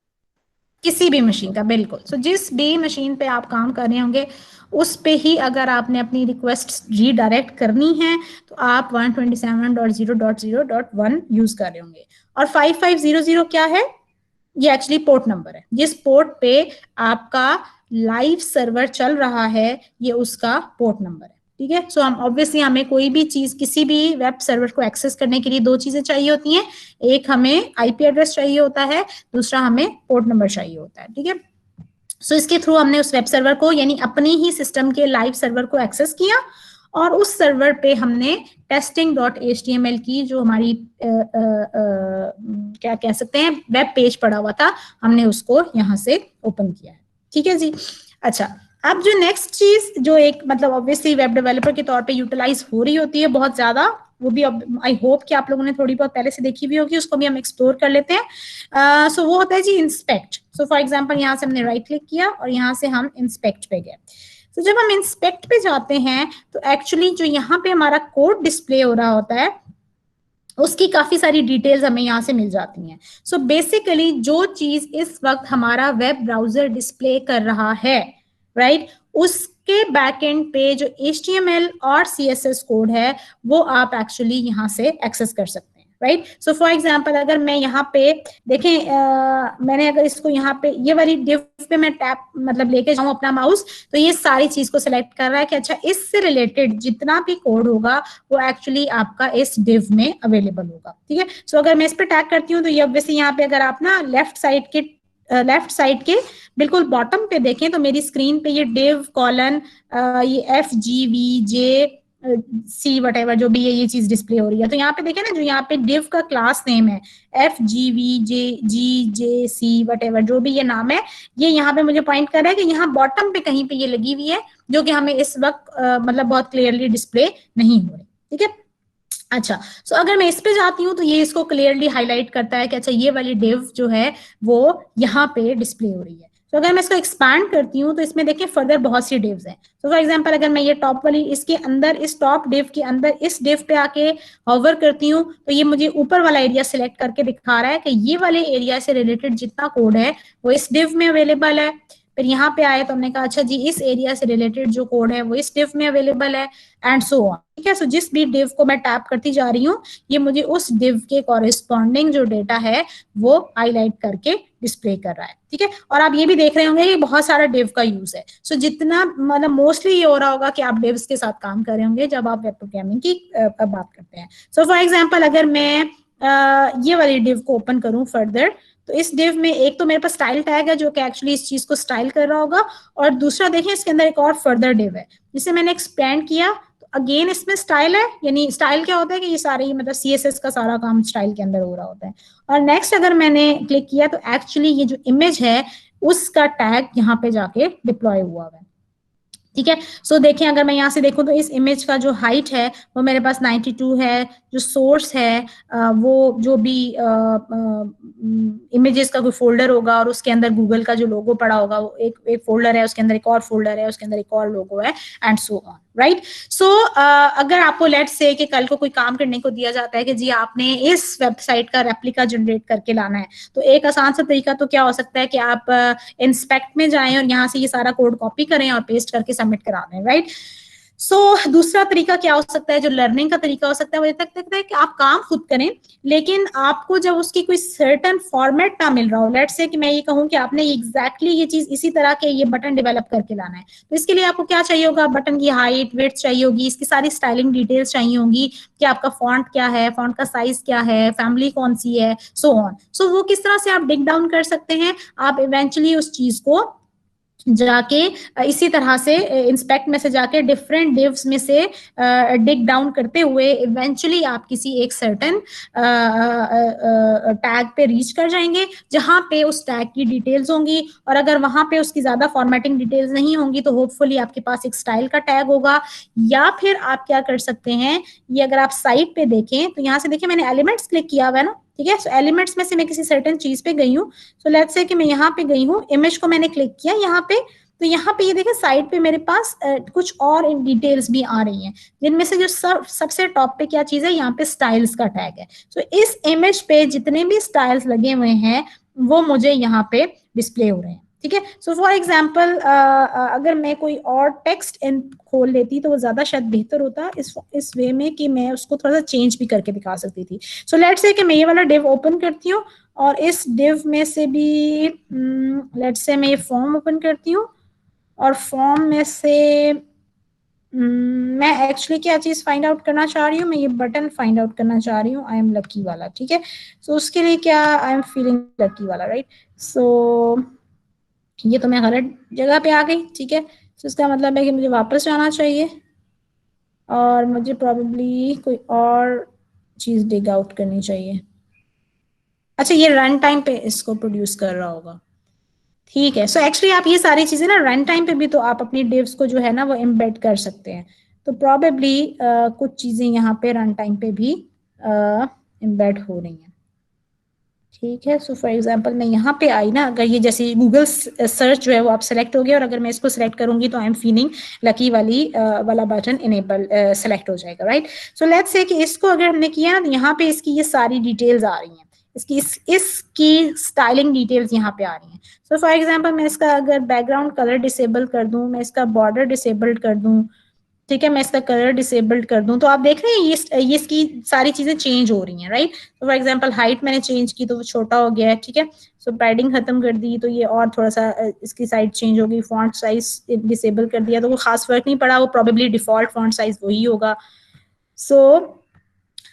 किसी भी मशीन का, बिल्कुल। सो जिस भी मशीन पे आप काम कर रहे होंगे उस पे ही अगर आपने अपनी रिक्वेस्ट रीडायरेक्ट करनी है तो आप 127.0.0.1 यूज कर रहे होंगे। और 5500 क्या है? ये एक्चुअली पोर्ट नंबर है, जिस पोर्ट पे आपका लाइव सर्वर चल रहा है ये उसका पोर्ट नंबर है, ठीक है। सो हम ऑब्वियसली हमें कोई भी चीज, किसी भी वेब सर्वर को एक्सेस करने के लिए दो चीजें चाहिए होती हैं, एक हमें आईपी एड्रेस चाहिए होता है, दूसरा हमें पोर्ट नंबर चाहिए होता है, ठीक है। सो इसके थ्रू हमने उस वेब सर्वर को, यानी अपने ही सिस्टम के लाइव सर्वर को एक्सेस किया, और उस सर्वर पे हमने testing.html की जो हमारी क्या कह सकते हैं वेब पेज पड़ा हुआ था, हमने उसको यहाँ से ओपन किया है, ठीक है जी। अच्छा, अब जो नेक्स्ट चीज जो एक मतलब ऑब्वियसली वेब डेवलपर के तौर पे यूटिलाइज हो रही होती है बहुत ज्यादा, वो भी आई होप कि आप लोगों ने थोड़ी बहुत पहले से देखी भी होगी, उसको भी हम एक्सप्लोर कर लेते हैं। सो वो होता है जी इंस्पेक्ट। सो फॉर एग्जांपल यहाँ से हमने राइट क्लिक किया और यहाँ से हम इंस्पेक्ट पे गए। तो जब हम इंस्पेक्ट पे जाते हैं तो एक्चुअली जो यहाँ पे हमारा कोड डिस्प्ले हो रहा होता है उसकी काफी सारी डिटेल्स हमें यहाँ से मिल जाती हैं। सो बेसिकली जो चीज इस वक्त हमारा वेब ब्राउजर डिस्प्ले कर रहा है, राइट, उसके बैकएंड पे जो HTML और CSS कोड है वो आप एक्चुअली यहाँ से एक्सेस कर सकते हैं, राइट। सो फॉर एग्जांपल अगर मैं यहाँ पे देखें, मैंने अगर इसको यहाँ पे ये वाली डिव पे मैं टैप मतलब लेके जाऊं अपना माउस, तो ये सारी चीज को सिलेक्ट कर रहा है कि अच्छा इससे रिलेटेड जितना भी कोड होगा वो एक्चुअली आपका इस डिव में अवेलेबल होगा, ठीक है। सो अगर मैं इस पे टैग करती हूँ तो ये ऑब्वियसली यहाँ पे अगर आप ना लेफ्ट साइड के बिल्कुल बॉटम पे देखें तो मेरी स्क्रीन पे ये डिव कॉलन ये FGVJ C वटेवर जो भी है ये चीज डिस्प्ले हो रही है। तो यहाँ पे देखें ना, जो यहाँ पे div का क्लास नेम है FGVJGJC वटेवर जो भी ये नाम है, ये यहाँ पे मुझे पॉइंट कर रहा है कि यहाँ बॉटम पे कहीं पे ये लगी हुई है, जो कि हमें इस वक्त मतलब बहुत क्लियरली डिस्प्ले नहीं हो रही, ठीक है। अच्छा, सो अगर मैं इस पे जाती हूँ तो ये इसको क्लियरली हाईलाइट करता है कि अच्छा ये वाली डिव जो है वो यहाँ पे डिस्प्ले हो रही है। तो अगर मैं इसको एक्सपैंड करती हूँ तो इसमें देखिए फर्दर बहुत सी डिव्स हैं। तो फॉर एग्जांपल अगर मैं ये टॉप वाली इसके अंदर इस टॉप डिव के अंदर इस डिव पे आके हॉवर करती हूँ तो ये मुझे ऊपर वाला एरिया सिलेक्ट करके दिखा रहा है कि ये वाले एरिया से रिलेटेड जितना कोड है वो इस डिव में अवेलेबल है। फिर यहाँ पे आए तो हमने कहा अच्छा जी इस एरिया से रिलेटेड जो कोड है वो इस डिव में अवेलेबल है एंड सो ऑन। ठीक है, सो जिस भी डिव को मैं टैप करती जा रही हूँ ये मुझे उस डिव के कॉरेस्पॉन्डिंग जो डेटा है वो हाईलाइट करके डिस्प्ले कर रहा है। ठीक है, और आप ये भी देख रहे होंगे कि बहुत सारा डिव का यूज है। सो जितना मतलब मोस्टली ये हो रहा होगा कि आप डिव्स के साथ काम कर रहे होंगे जब आप वेब प्रोग्रामिंग की बात करते हैं। सो फॉर एग्जांपल अगर मैं ये वाली डिव को ओपन करूं फर्दर तो इस डिव में एक तो मेरे पास स्टाइल टैग है जो कि एक्चुअली इस चीज को स्टाइल कर रहा होगा, और दूसरा देखें इसके अंदर एक और फर्दर डिव है जिसे मैंने एक्सपेंड किया तो अगेन इसमें स्टाइल है। यानी स्टाइल क्या होता है कि ये सारे मतलब CSS का सारा काम स्टाइल के अंदर हो रहा होता है। और नेक्स्ट अगर मैंने क्लिक किया तो एक्चुअली ये जो इमेज है उसका टैग यहाँ पे जाके डिप्लॉय हुआ है। ठीक है, सो देखें अगर मैं यहाँ से देखूं तो इस इमेज का जो हाइट है वो मेरे पास 92 है। जो सोर्स है वो जो भी इमेजेस का कोई फोल्डर होगा और उसके अंदर गूगल का जो लोगो पड़ा होगा वो एक फोल्डर है, उसके अंदर एक और फोल्डर है, उसके अंदर एक और लोगो है एंड सो ऑन, राइट। सो अगर आपको लेट्स से कि कल को कोई काम करने को दिया जाता है कि जी आपने इस वेबसाइट का रेप्लिका जनरेट करके लाना है, तो एक आसान सा तरीका तो क्या हो सकता है कि आप इंस्पेक्ट में जाएं और यहाँ से ये सारा कोड कॉपी करें और पेस्ट करके सबमिट करा दें, राइट। सो दूसरा तरीका क्या हो सकता है, जो लर्निंग का तरीका हो सकता है, वो ये तक लगता है कि आप काम खुद करें लेकिन आपको जब उसकी कोई सर्टेन फॉर्मेट ना मिल रहा हो, लेट्स से कि मैं ये कहूँ कि आपने एग्जैक्टली ये चीज इसी तरह के ये बटन डेवलप करके लाना है, तो इसके लिए आपको क्या चाहिए होगा, बटन की हाइट विड्थ चाहिए होगी, इसकी सारी स्टाइलिंग डिटेल्स चाहिए होंगी कि आपका फॉन्ट क्या है, फॉन्ट का साइज क्या है, फैमिली कौन सी है, सो ऑन। सो वो किस तरह से आप डिग डाउन कर सकते हैं, आप इवेंचुअली उस चीज को जाके इसी तरह से इंस्पेक्ट में से जाके डिफरेंट डिव्स में से डिग डाउन करते हुए इवेंचुअली आप किसी एक सर्टेन टैग पे रीच कर जाएंगे जहां पे उस टैग की डिटेल्स होंगी, और अगर वहां पे उसकी ज्यादा फॉर्मेटिंग डिटेल्स नहीं होंगी तो होपफुली आपके पास एक स्टाइल का टैग होगा। या फिर आप क्या कर सकते हैं, ये अगर आप साइट पे देखें तो यहाँ से देखिए मैंने एलिमेंट्स क्लिक किया हुआ है ना, ठीक है। सो एलिमेंट्स में से मैं किसी सर्टेन चीज पे गई हूँ, सो लेट्स से कि मैं यहाँ पे गई हूँ, इमेज को मैंने क्लिक किया यहाँ पे, तो यहाँ पे ये देखिए साइड पे मेरे पास कुछ और इन डिटेल्स भी आ रही हैं, जिनमें से जो सबसे टॉप पे क्या चीज है, यहाँ पे स्टाइल्स का टैग है। सो इस इमेज पे जितने भी स्टाइल्स लगे हुए हैं वो मुझे यहाँ पे डिस्प्ले हो रहे हैं, ठीक है। सो फॉर एग्जाम्पल अगर मैं कोई और टेक्स्ट खोल लेती तो वो ज्यादा शायद बेहतर होता इस वे में कि मैं उसको थोड़ा सा चेंज भी करके दिखा सकती थी। सो लेट्स से कि मैं ये वाला डिव ओपन करती हूँ और इस डिव में से भी लेट्स से मैं ये फॉर्म ओपन करती हूँ और फॉर्म में से मैं एक्चुअली क्या चीज फाइंड आउट करना चाह रही हूँ, मैं ये बटन फाइंड आउट करना चाह रही हूँ, आई एम लकी वाला, ठीक है। सो उसके लिए क्या, आई एम फीलिंग लकी वाला, राइट। सो ये तो मैं गलत जगह पे आ गई, ठीक है। तो इसका मतलब है कि मुझे वापस जाना चाहिए और मुझे प्रोबेबली कोई और चीज डिग आउट करनी चाहिए। अच्छा, ये रन टाइम पे इसको प्रोड्यूस कर रहा होगा, ठीक है। सो एक्चुअली आप ये सारी चीजें ना रन टाइम पे भी तो आप अपनी डिव्स को जो है ना वो एम्बेड कर सकते हैं, तो प्रोबेबली कुछ चीजें यहाँ पे रन टाइम पे भी एम्बेड हो रही हैं, ठीक है। सो फॉर एग्जांपल मैं यहाँ पे आई ना, अगर ये जैसे गूगल सर्च जो है वो आप सेलेक्ट हो गया और अगर मैं इसको सेलेक्ट करूंगी तो आई एम फीलिंग लकी वाला बटन इनेबल सेलेक्ट हो जाएगा, राइट। सो लेट्स से कि इसको अगर हमने किया ना तो यहाँ पे इसकी ये सारी डिटेल्स आ रही हैं, इसकी स्टाइलिंग डिटेल्स यहाँ पे आ रही हैं। सो फॉर एग्जांपल मैं इसका अगर बैकग्राउंड कलर डिसेबल कर दूं, मैं इसका बॉर्डर डिसेबल्ड कर दूं, ठीक है, मैं इसका कलर डिसेबल्ड कर दूं, तो आप देख रहे हैं ये इसकी सारी चीजें चेंज हो रही हैं, राइट। तो फॉर एग्जांपल हाइट मैंने चेंज की तो वो छोटा हो गया है, ठीक है। सो पैडिंग खत्म कर दी तो ये और थोड़ा सा इसकी साइड चेंज हो गई, फॉन्ट साइज डिसेबल कर दिया तो वो खास फर्क नहीं पड़ा, वो प्रोबेबली डिफॉल्ट फॉन्ट साइज वही होगा। सो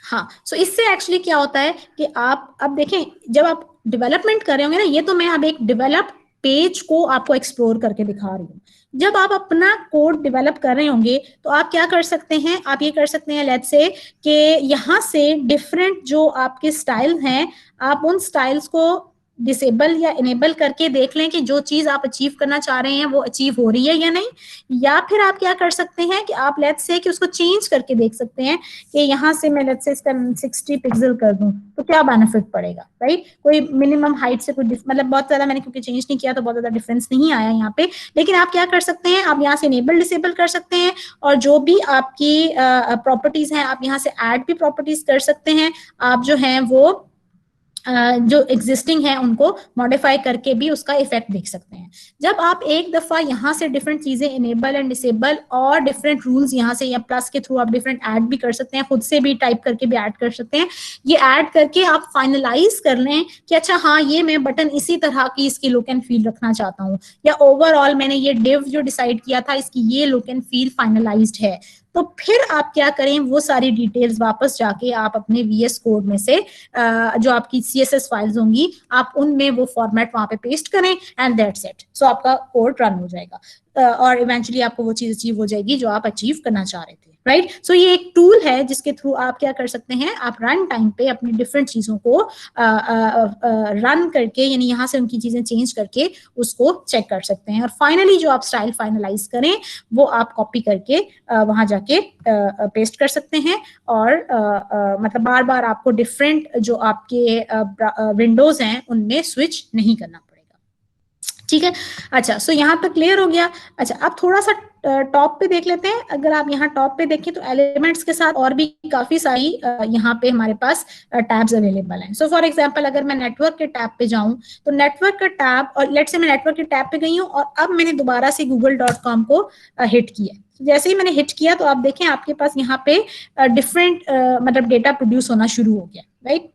हाँ, सो इससे एक्चुअली क्या होता है कि आप अब देखें जब आप डेवलपमेंट कर रहे होंगे ना, ये तो मैं अब एक डेवलप पेज को आपको एक्सप्लोर करके दिखा रही हूँ। जब आप अपना कोड डेवलप कर रहे होंगे तो आप क्या कर सकते हैं, आप ये कर सकते हैं लेट्स से कि यहाँ से डिफरेंट जो आपके स्टाइल हैं आप उन स्टाइल्स को डिसेबल या इनेबल करके देख लें कि जो चीज आप अचीव करना चाह रहे हैं वो अचीव हो रही है या नहीं, या फिर आप क्या कर सकते हैं कि आप लेट्स से कि उसको चेंज करके देख सकते हैं कि यहाँ से मैं लेट्स से इसका 60 पिक्सल कर दूं तो क्या बेनिफिट पड़ेगा, राइट। कोई मिनिमम हाइट से कोई मतलब बहुत ज्यादा मैंने क्योंकि चेंज नहीं किया तो बहुत ज्यादा डिफरेंस नहीं आया यहाँ पे, लेकिन आप क्या कर सकते हैं, आप यहाँ से इनेबल डिसेबल कर सकते हैं और जो भी आपकी प्रॉपर्टीज हैं आप यहाँ से ऐड भी प्रॉपर्टीज कर सकते हैं, आप जो हैं वो जो एग्जिस्टिंग है उनको मॉडिफाई करके भी उसका इफेक्ट देख सकते हैं। जब आप एक दफा यहाँ से डिफरेंट चीजें इनेबल एंड डिसेबल और डिफरेंट रूल्स यहाँ से या प्लस के थ्रू आप डिफरेंट ऐड भी कर सकते हैं, खुद से भी टाइप करके भी ऐड कर सकते हैं, ये ऐड करके आप फाइनलाइज कर लें कि अच्छा हाँ ये मैं बटन इसी तरह की इसकी लुक एंड फील रखना चाहता हूँ, या ओवरऑल मैंने ये डिव जो डिसाइड किया था इसकी ये लुक एंड फील फाइनलाइज्ड है, तो फिर आप क्या करें, वो सारी डिटेल्स वापस जाके आप अपने VS कोड में से जो आपकी CSS फाइल्स होंगी आप उनमें वो फॉर्मेट वहां पे पेस्ट करें एंड दैट्स इट। सो आपका कोड रन हो जाएगा और इवेंचुअली आपको वो चीज अचीव हो जाएगी जो आप अचीव करना चाह रहे थे, राइट। सो ये एक टूल है जिसके थ्रू आप क्या कर सकते हैं, आप रन टाइम पे अपनी डिफरेंट चीजों को रन करके यानी यहाँ से उनकी चीजें चेंज करके उसको चेक कर सकते हैं और फाइनली जो आप स्टाइल फाइनलाइज करें वो आप कॉपी करके वहां जाके पेस्ट कर सकते हैं और मतलब बार बार आपको डिफरेंट जो आपके विंडोज हैं उनमें स्विच नहीं करना पड़ेगा, ठीक है। अच्छा, सो यहाँ तक क्लियर हो गया। अच्छा, अब थोड़ा सा टॉप पे देख लेते हैं। अगर आप यहाँ टॉप पे देखें तो एलिमेंट्स के साथ और भी काफी सारी यहाँ पे हमारे पास टैब्स अवेलेबल हैं। सो फॉर एग्जांपल अगर मैं नेटवर्क के टैब पे जाऊं तो नेटवर्क का टैब, और लेट्स से मैं नेटवर्क के टैब पे गई हूँ और अब मैंने दोबारा से google.com को हिट किया। जैसे ही मैंने हिट किया तो आप देखें आपके पास यहाँ पे डिफरेंट मतलब डेटा प्रोड्यूस होना शुरू हो गया, राइट।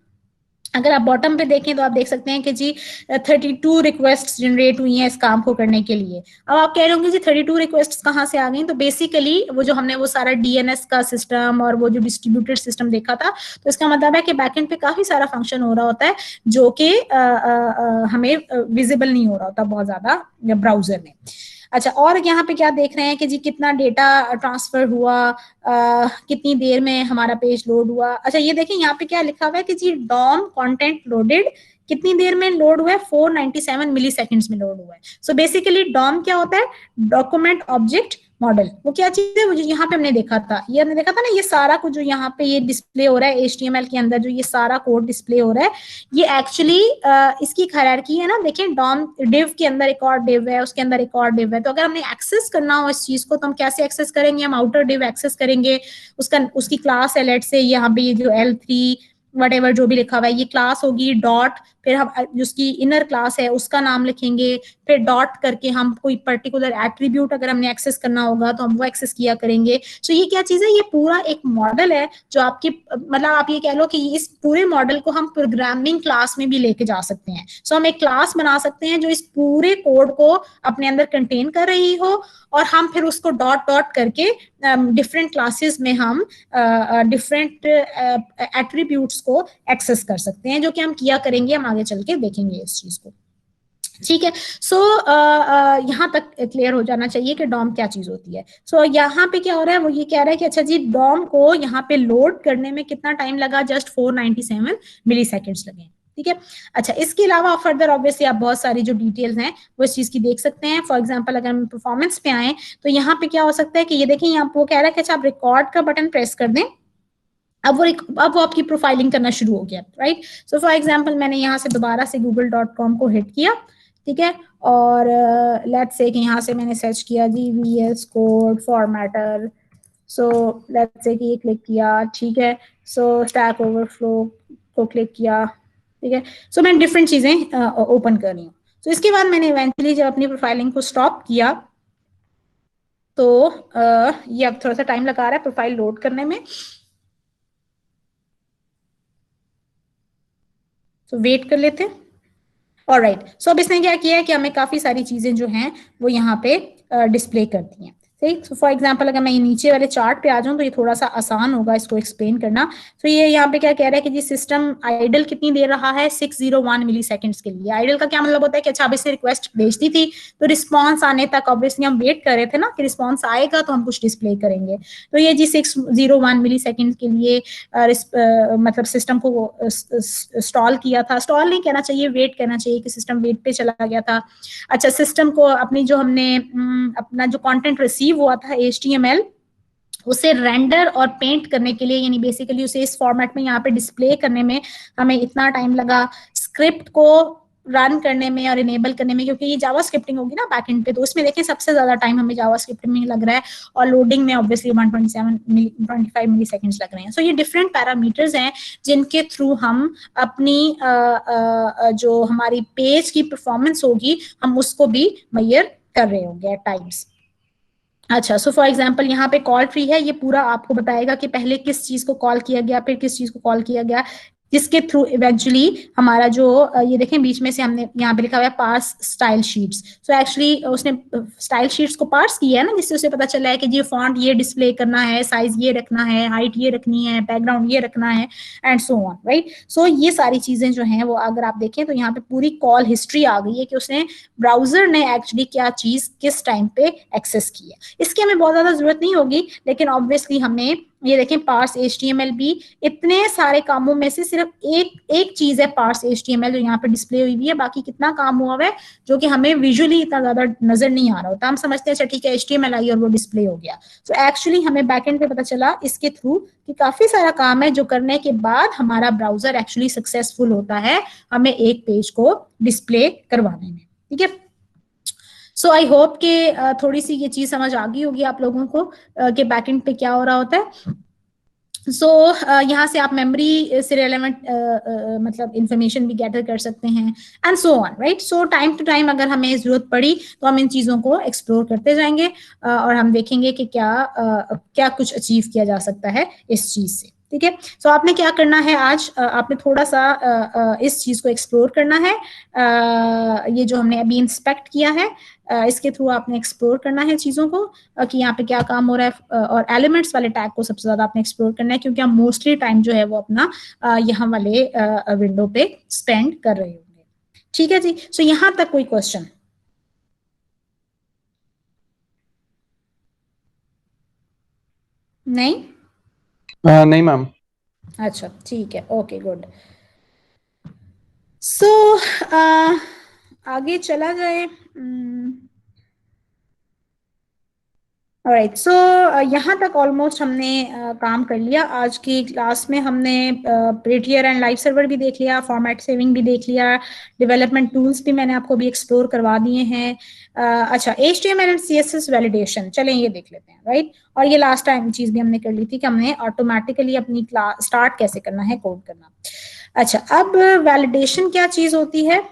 अगर आप बॉटम पे देखें तो आप देख सकते हैं कि जी 32 रिक्वेस्ट जनरेट हुई हैं इस काम को करने के लिए। अब आप कह रहे होंगे जी 32 रिक्वेस्ट कहाँ से आ गई, तो बेसिकली वो जो हमने वो सारा DNS का सिस्टम और वो जो डिस्ट्रीब्यूटेड सिस्टम देखा था, तो इसका मतलब है कि बैकएंड पे काफी सारा फंक्शन हो रहा होता है जो कि हमें विजिबल नहीं हो रहा होता बहुत ज्यादा ब्राउजर में। अच्छा, और यहाँ पे क्या देख रहे हैं कि जी कितना डेटा ट्रांसफर हुआ, कितनी देर में हमारा पेज लोड हुआ। अच्छा, ये देखें यहाँ पे क्या लिखा हुआ है कि जी DOM कंटेंट लोडेड कितनी देर में लोड हुआ है, 497 मिली सेकेंड्स में लोड हुआ है। सो बेसिकली DOM क्या होता है, डॉक्यूमेंट ऑब्जेक्ट मॉडल। वो क्या चीज है, वो जो यहाँ पे हमने देखा था, ये हमने देखा था ना, ये सारा कुछ जो यहाँ पे ये डिस्प्ले हो रहा है HTML के अंदर जो ये सारा कोड डिस्प्ले हो रहा है, ये एक्चुअली इसकी हायरार्की है ना। देखिए DOM डिव के अंदर एक और डिव है, उसके अंदर एक और डिव है, तो अगर हमने एक्सेस करना हो इस चीज को तो हम कैसे एक्सेस करेंगे, हम आउटर डिव एक्सेस करेंगे, उसकी क्लास है, लेट से यहाँ पे ये जो L3 वट जो भी लिखा हुआ है ये क्लास होगी, डॉट, फिर हम जिसकी इनर क्लास है उसका नाम लिखेंगे, फिर डॉट करके हम कोई पर्टिकुलर एट्रीब्यूट अगर हमने एक्सेस करना होगा तो हम वो एक्सेस किया करेंगे। सो ये क्या चीज है, ये पूरा एक मॉडल है जो आपकी मतलब आप ये कह लो कि इस पूरे मॉडल को हम प्रोग्रामिंग क्लास में भी लेके जा सकते हैं। सो हम एक क्लास बना सकते हैं जो इस पूरे कोड को अपने अंदर कंटेन कर रही हो और हम फिर उसको डॉट डॉट करके डिफरेंट क्लासेस में हम डिफरेंट एट्रीब्यूट्स को एक्सेस कर सकते हैं, जो कि हम किया करेंगे, हम आगे चल के देखेंगे इस चीज को, ठीक है। सो यहाँ तक क्लियर हो जाना चाहिए कि DOM क्या चीज होती है। सो यहाँ पे क्या हो रहा है, वो ये कह रहा है कि अच्छा जी DOM को यहाँ पे लोड करने में कितना टाइम लगा, जस्ट 497 मिली सेकेंड्स लगे, ठीक है। अच्छा, इसके अलावा फर्दर ऑब्वियसली आप बहुत सारी जो डिटेल्स हैं वो इस चीज की देख सकते हैं। फॉर एग्जांपल अगर हम परफॉर्मेंस पे आए तो यहाँ पे क्या हो सकता है कि ये देखें, यहाँ पे वो कह रहा है कि अच्छा आप रिकॉर्ड का बटन प्रेस कर दें, अब वो आपकी प्रोफाइलिंग करना शुरू हो गया, राइट। सो फॉर एग्जांपल मैंने यहाँ से दोबारा से google.com को हिट किया, ठीक है, और लेट्स से कि यहाँ से मैंने सर्च किया जी VS code formatter, so let's say कि ये क्लिक किया, ठीक है। सो स्टैक ओवरफ्लो को क्लिक किया, ठीक है। सो मैं डिफरेंट चीजें ओपन कर रही हूँ। सो इसके बाद मैंने इवेंचुअली जब अपनी प्रोफाइलिंग को स्टॉप किया तो ये अब थोड़ा सा टाइम लगा रहा है प्रोफाइल लोड करने में, तो वेट कर लेते हैं। ऑलराइट, सो अब इसने क्या किया है कि हमें काफी सारी चीजें जो हैं वो यहाँ पे डिस्प्ले कर दी हैं। ठीक। सो फॉर एग्जांपल अगर मैं ये नीचे वाले चार्ट पे आ जाऊं तो ये थोड़ा सा आसान होगा इसको एक्सप्लेन करना। तो ये यहाँ पे क्या कह रहा है कि जी सिस्टम आइडल कितनी दे रहा है 601 मिली सेकेंड्स के लिए। आइडल का क्या मतलब होता है कि अच्छा अब इसने रिक्वेस्ट भेज दी थी तो रिस्पॉन्स आने तक ऑब्वियसली हम वेट कर रहे थे ना कि रिस्पॉन्स आएगा तो हम कुछ डिस्प्ले करेंगे। तो ये जी 601 मिली सेकेंड के लिए मतलब सिस्टम को स्टॉल किया था, स्टॉल नहीं कहना चाहिए, वेट कहना चाहिए कि सिस्टम वेट पे चला गया था। अच्छा, सिस्टम को अपनी जो हमने अपना जो कंटेंट रिसीव हुआ था HTML उसे रेंडर और पेंट करने के लिए, यानी बेसिकली उसे इस फॉर्मेट में यहाँ पे डिस्प्ले करने में हमें इतना टाइम लगा। स्क्रिप्ट को रन करने में और इनेबल करने में, क्योंकि ये जावा स्क्रिप्टिंग होगी ना बैकएंड पे, तो उसमें देखें सबसे ज्यादा टाइम हमें जावा स्क्रिप्टिंग में लग रहा है और लोडिंग में ऑब्वियसली 125 मिली सेकेंड्स लग रहे हैं। सो ये डिफरेंट पैरामीटर्स हैं जिनके थ्रू हम अपनी जो हमारी पेज की परफॉर्मेंस होगी हम उसको भी मेजर कर रहे होंगे एट टाइम्स। अच्छा, सो फॉर एग्जांपल यहाँ पे कॉल ट्री है, ये पूरा आपको बताएगा कि पहले किस चीज को कॉल किया गया, फिर किस चीज को कॉल किया गया, जिसके थ्रू इवेंचुअली हमारा जो ये देखें बीच में से हमने यहाँ पे लिखा हुआ है parse style sheets. So actually उसने स्टाइल शीट्स को पार्स किया है ना, जिससे उसे पता चला है कि ये फॉन्ट ये डिस्प्ले करना है, साइज ये रखना है, हाइट ये रखनी है, बैकग्राउंड ये रखना है एंड सो ऑन, राइट। सो ये सारी चीजें जो हैं वो अगर आप देखें तो यहाँ पे पूरी कॉल हिस्ट्री आ गई है कि उसने ब्राउजर ने एक्चुअली क्या चीज किस टाइम पे एक्सेस की है। इसकी हमें बहुत ज्यादा जरूरत नहीं होगी, लेकिन ऑब्वियसली हमें ये देखें पार्स HTML भी इतने सारे कामों में से सिर्फ एक चीज है पार्स HTML जो यहाँ पे डिस्प्ले हुई है, बाकी कितना काम हुआ है जो कि हमें विजुअली इतना ज्यादा नजर नहीं आ रहा होता। हम समझते हैं अच्छा ठीक है HTML आई और वो डिस्प्ले हो गया। सो एक्चुअली हमें बैकएंड पे पता चला इसके थ्रू कि काफी सारा काम है जो करने के बाद हमारा ब्राउजर एक्चुअली सक्सेसफुल होता है हमें एक पेज को डिस्प्ले करवाने में, ठीक है। सो आई होप कि थोड़ी सी ये चीज समझ आ गई होगी आप लोगों को कि बैकएंड पे क्या हो रहा होता है। सो यहाँ से आप मेमोरी से रिलेवेंट मतलब इंफॉर्मेशन भी गैदर कर सकते हैं and so on, right. So time to time अगर हमें जरूरत पड़ी तो हम इन चीज़ों को एक्सप्लोर करते जाएंगे और हम देखेंगे कि क्या कुछ अचीव किया जा सकता है इस चीज़ से, ठीक है। सो आपने क्या करना है आज, आपने थोड़ा सा इस चीज़ को एक्सप्लोर करना है। ये जो हमने अभी इंस्पेक्ट किया है इसके थ्रू आपने एक्सप्लोर करना है चीज़ों को कि यहाँ पे क्या काम हो रहा है, और एलिमेंट्स वाले टैग को सबसे ज़्यादा आपने एक्सप्लोर करना है क्योंकि हम मोस्टली टाइम जो है वो अपना यहाँ वाले विंडो पे स्पेंड कर रहे होंगे, ठीक है जी। सो यहाँ तक कोई क्वेश्चन? नहीं? नहीं मैम। अच्छा ठीक है, ओके गुड। सो आगे चला जाए। ऑलराइट, सो यहाँ तक ऑलमोस्ट हमने काम कर लिया। आज की क्लास में हमने प्रेटियर एंड लाइव सर्वर भी देख लिया, फॉर्मेट सेविंग भी देख लिया, डेवलपमेंट टूल्स भी मैंने आपको भी एक्सप्लोर करवा दिए हैं। अच्छा, HTML एंड CSS वैलिडेशन, चलें ये देख लेते हैं, राइट। और ये लास्ट टाइम चीज़ भी हमने कर ली थी कि हमने ऑटोमेटिकली अपनी क्लास स्टार्ट कैसे करना है कोड करना। अच्छा, अब वैलिडेशन क्या चीज़ होती है?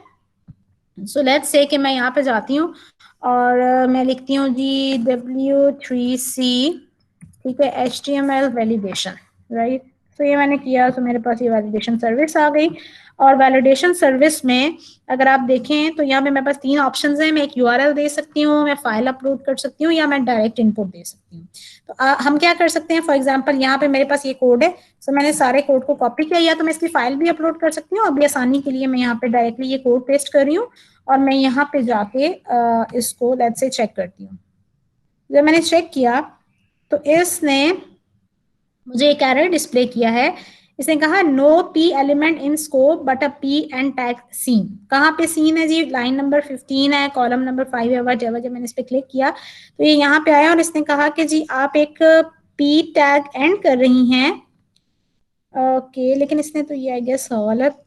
सो लेट्स से कि मैं यहाँ पे जाती हूँ और मैं लिखती हूँ जी W3C, ठीक है, HTML वैलिडेशन, राइट। तो ये मैंने किया तो मेरे पास ये वैलिडेशन सर्विस आ गई। और वैलिडेशन सर्विस में अगर आप देखें तो यहाँ पे मेरे पास 3 ऑप्शंस हैं। मैं एक URL दे सकती हूँ, मैं फाइल अपलोड कर सकती हूँ, या मैं डायरेक्ट इनपुट दे सकती हूँ। तो हम क्या कर सकते हैं, फॉर एग्जांपल यहाँ पे मेरे पास ये कोड है, सो मैंने सारे कोड को कॉपी किया, या तो मैं इसकी फाइल भी अपलोड कर सकती हूँ। अभी आसानी के लिए मैं यहाँ पे डायरेक्टली ये कोड पेस्ट कर रही हूँ और मैं यहाँ पे जाके इसको लेट्स से चेक करती हूँ। जब मैंने चेक किया तो इसने मुझे एक एरर डिस्प्ले किया है। इसने कहा no P element in scope but a P and tag seen. कहाँ पे सीन है जी? लाइन नंबर 15 है, कॉलम नंबर 5 है, वट। जब मैंने इस पे क्लिक किया तो ये यहाँ पे आया और इसने कहा कि जी आप एक P टैग एंड कर रही हैं। ओके, लेकिन इसने तो ये आई गेस गलत,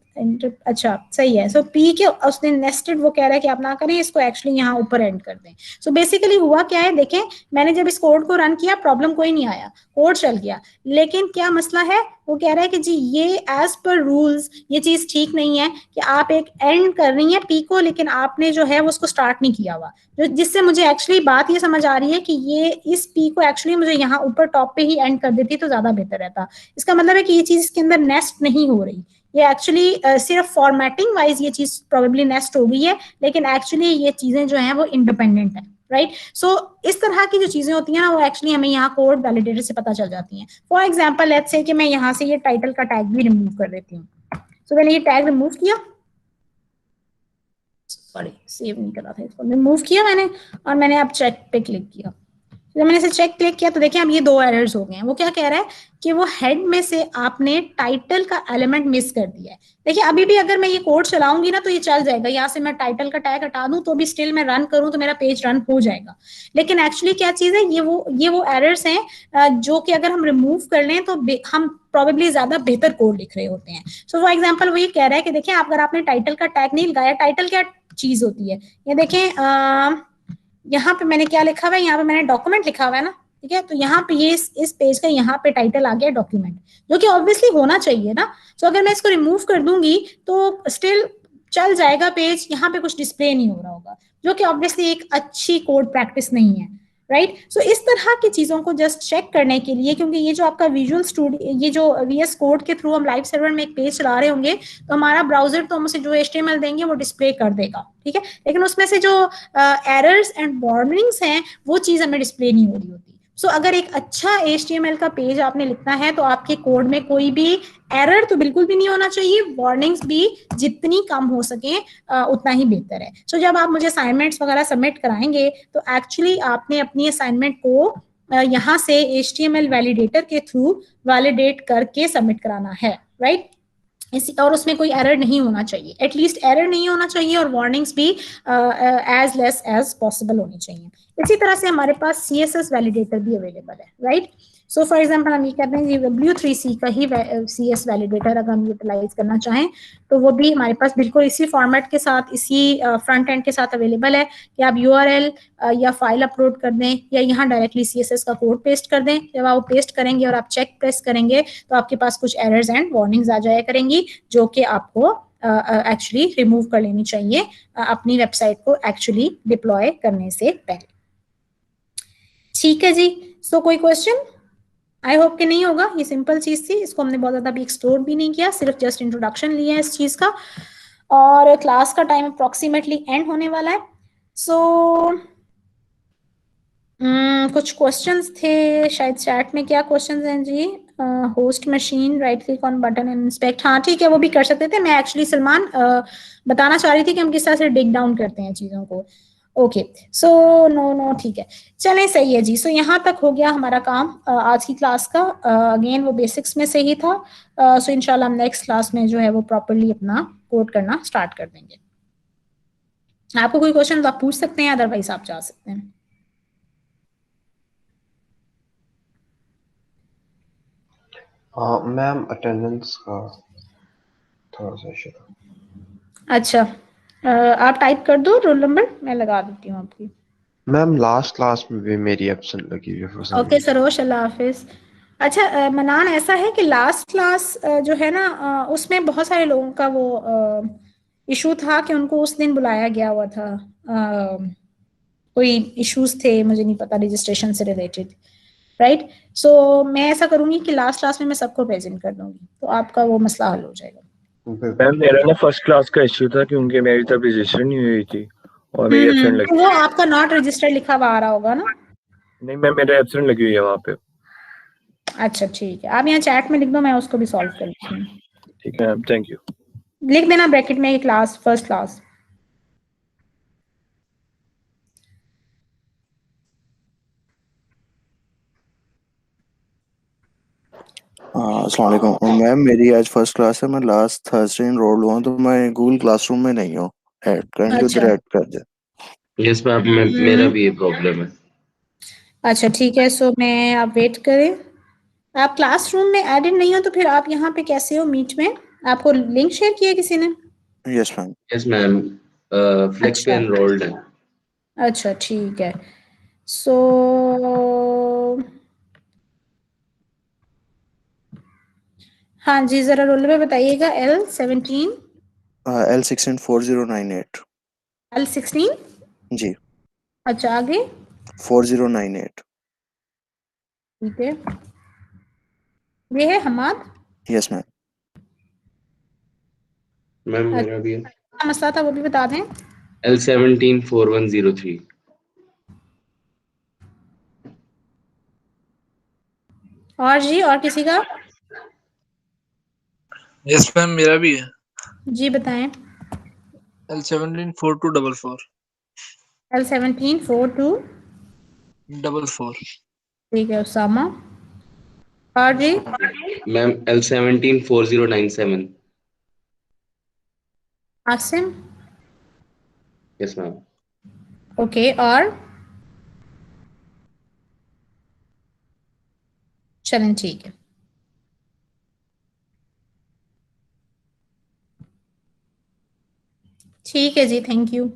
अच्छा सही है। सो P के उसने नेस्टेड वो कह रहा है कि आप ना करें, इसको एक्चुअली यहाँ ऊपर एंड कर दें। सो बेसिकली हुआ क्या है, देखें मैंने जब इस कोड को रन किया प्रॉब्लम कोई नहीं आया, कोड चल गया, लेकिन क्या मसला है, वो कह रहा है कि जी ये एज पर रूल्स ये चीज ठीक नहीं है कि आप एक एंड कर रही हैं P को, लेकिन आपने जो है वो उसको स्टार्ट नहीं किया हुआ, जो जिससे मुझे एक्चुअली बात ये समझ आ रही है कि ये इस P को एक्चुअली मुझे यहाँ ऊपर टॉप पे ही एंड कर देती तो ज्यादा बेहतर रहता। इसका मतलब है कि ये चीज इसके अंदर नेस्ट नहीं हो रही, ये एक्चुअली सिर्फ फॉर्मेटिंग वाइज ये चीज प्रोबेबली नेस्ट हो गई है, लेकिन एक्चुअली ये चीजें जो हैं वो इंडिपेंडेंट है। राइट। सो इस तरह की जो चीजें होती हैं ना वो एक्चुअली हमें यहाँ कोड वैलिडेटर से पता चल जाती हैं। फॉर एग्जांपल लेट्स से कि मैं यहाँ से ये टाइटल का टैग भी रिमूव कर देती हूँ। सो मैंने ये टैग रिमूव किया, सॉरी सेव नहीं करा था इसको, रिमूव किया मैंने और मैंने अब चेक पे क्लिक किया। जब मैंने इसे चेक क्लिक किया तो देखिए अब ये 2 एरर्स हो गए हैं। वो क्या कह रहा है कि वो हेड में से आपने टाइटल का एलिमेंट मिस कर दिया है। देखिए अभी भी अगर मैं ये कोड चलाऊंगी ना तो ये चल जाएगा, यहाँ से मैं टाइटल का टैग हटा दूं तो भी स्टिल मैं रन करूं तो मेरा पेज रन हो जाएगा। लेकिन एक्चुअली क्या चीज है, ये वो एरर्स हैं जो कि अगर हम रिमूव कर लें तो हम प्रॉबेबली ज्यादा बेहतर कोड लिख रहे होते हैं। सो फॉर एग्जाम्पल वो ये कह रहा है कि देखिए अगर आपने टाइटल का टैग नहीं लगाया, टाइटल क्या चीज होती है ये देखें, यहाँ पे मैंने क्या लिखा हुआ है, यहाँ पे मैंने डॉक्यूमेंट लिखा हुआ है ना, ठीक है। तो यहाँ पे ये इस पेज का यहाँ पे टाइटल आ गया डॉक्यूमेंट, जो कि ऑब्वियसली होना चाहिए ना। सो अगर मैं इसको रिमूव कर दूंगी तो स्टिल चल जाएगा पेज, यहाँ पे कुछ डिस्प्ले नहीं हो रहा होगा, जो कि ऑब्वियसली एक अच्छी कोड प्रैक्टिस नहीं है, राइट। सो इस तरह की चीजों को जस्ट चेक करने के लिए, क्योंकि ये जो आपका विजुअल स्टूडियो, ये जो VS कोड के थ्रू हम लाइव सर्वर में एक पेज चला रहे होंगे तो हमारा ब्राउजर तो हमसे जो HTML देंगे वो डिस्प्ले कर देगा, ठीक है। लेकिन उसमें से जो एरर्स एंड वार्निंग्स हैं वो चीज हमें डिस्प्ले नहीं हो रही होती। सो अगर एक अच्छा HTML का पेज आपने लिखना है तो आपके कोड में कोई भी एरर तो बिल्कुल भी नहीं होना चाहिए, वार्निंग्स भी जितनी कम हो सके उतना ही बेहतर है। सो जब आप मुझे असाइनमेंट्स वगैरह सबमिट कराएंगे तो एक्चुअली आपने अपनी असाइनमेंट को यहाँ से HTML वैलिडेटर के थ्रू वैलिडेट करके सबमिट कराना है, राइट। और उसमें कोई एरर नहीं होना चाहिए, एटलीस्ट एरर नहीं होना चाहिए, और वार्निंग्स भी एज लेस एज पॉसिबल होनी चाहिए। इसी तरह से हमारे पास CSS वैलिडेटर भी अवेलेबल है, राइट। सो फॉर एग्जांपल हम ये कहते हैं W3C का ही CS वैलिडेटर अगर हम यूटिलाइज करना चाहें तो वो भी हमारे पास बिल्कुल इसी फॉर्मेट के साथ, इसी फ्रंट एंड के साथ अवेलेबल है कि आप URL या फाइल अपलोड कर दें या यहाँ डायरेक्टली CSS का कोड पेस्ट कर दें। जब आप पेस्ट करेंगे और आप चेक प्रेस करेंगे तो आपके पास कुछ एरर्स एंड वार्निंग्स आ जाया करेंगी, जो कि आपको एक्चुअली रिमूव कर लेनी चाहिए अपनी वेबसाइट को एक्चुअली डिप्लॉय करने से पहले। ठीक है जी। सो कोई क्वेश्चन? आई होप कि नहीं होगा, ये सिंपल चीज थी, इसको हमने बहुत ज्यादा भी एक्सप्लोर भी नहीं किया, सिर्फ जस्ट इंट्रोडक्शन लिया है इस चीज का, और क्लास का टाइम अप्रोक्सीमेटली एंड होने वाला है। सो कुछ क्वेश्चंस थे शायद चैट में, क्या क्वेश्चंस हैं जी? Host machine, right click on button and inspect, हाँ ठीक है वो भी कर सकते थे। मैं एक्चुअली सलमान बताना चाह रही थी कि हम किस तरह से डिग डाउन करते हैं चीजों को। ओके सो नो ठीक है, चलें सही है जी। सो यहाँ तक हो गया हमारा काम आज की क्लास का। अगेन वो बेसिक्स में से ही था। सो इंशाल्लाह हम नेक्स्ट क्लास में जो है वो प्रॉपरली अपना कोड करना स्टार्ट कर देंगे। आपको कोई क्वेश्चन आप पूछ सकते हैं, अदरवाइज आप जा सकते हैं। मैम अटेंडेंस का थोड़ा सा इशू था। अच्छा आप टाइप कर दो रोल नंबर, मैं लगा देती हूँ आपकी। मैम लास्ट क्लास में भी मेरी एब्सेंट लगी हुई है। ओके सरोश, अल्लाह हाफिज। अच्छा मनान, ऐसा है कि लास्ट क्लास जो है ना उसमें बहुत सारे लोगों का वो इशू था कि उनको उस दिन बुलाया गया हुआ था, कोई इश्यूज थे, मुझे नहीं पता रजिस्ट्रेशन से रिलेटेड, राइट। सो मैं ऐसा करूंगी कि लास्ट क्लास में मैं सबको प्रेजेंट कर दूंगी तो आपका वो मसला हल हो जाएगा। मैम मेरा ना फर्स्ट क्लास का इश्यू था क्योंकि मेरी तब रजिस्टर नहीं हुई थी और मेरी एब्सेंट लगी। वो आपका नॉट रजिस्टर्ड लिखा हुआ आ रहा होगा ना? नहीं मैम मेरा एब्सेंट लगी हुई है वहाँ पे। अच्छा ठीक है, आप यहाँ चैट में लिख दो, मैं उसको भी सॉल्व कर लेती हूँ। ठीक है मैम, थैंक यू। लिख देना ब्रैकेट में क्लास, फर्स्ट क्लास। अस्सलाम वालेकुम मैम, मेरी आज फर्स्ट क्लास है, मैं लास्ट थर्सडे एनरोल्ड हुआ तो मैं गूगल क्लासरूम में नहीं हूँ। ऐड काइंडली उधर ऐड कर दे। यस मैम, मेरा भी ये प्रॉब्लम है। अच्छा ठीक है, सो मैं आप वेट करें। आप क्लासरूम में एडेड नहीं हो तो फिर आप यहाँ पे कैसे हो मीट में? आपको लिंक शेयर किया किसी ने? Yes ma'am. Yes ma'am, flex पे एनरोल्ड है। अच्छा ठीक है। सो हाँ जी, जरा रोल नंबर बताइएगा। L16 4098 L16 जी। अच्छा आगे 4098। ठीक है, ये है हमाद। Yes ma'am. मैम मेरा भी है। क्या मसला था वो भी बता दें। L17 4103। और जी, और किसी का? यस मैम, मेरा भी है। जी बताएं। L174244 L1742 44। ठीक है उसामा। और जी? Ma'am L174097। Asim. Yes ma'am. Okay, और? चलें ठीक है। ठीक है जी, थैंक यू।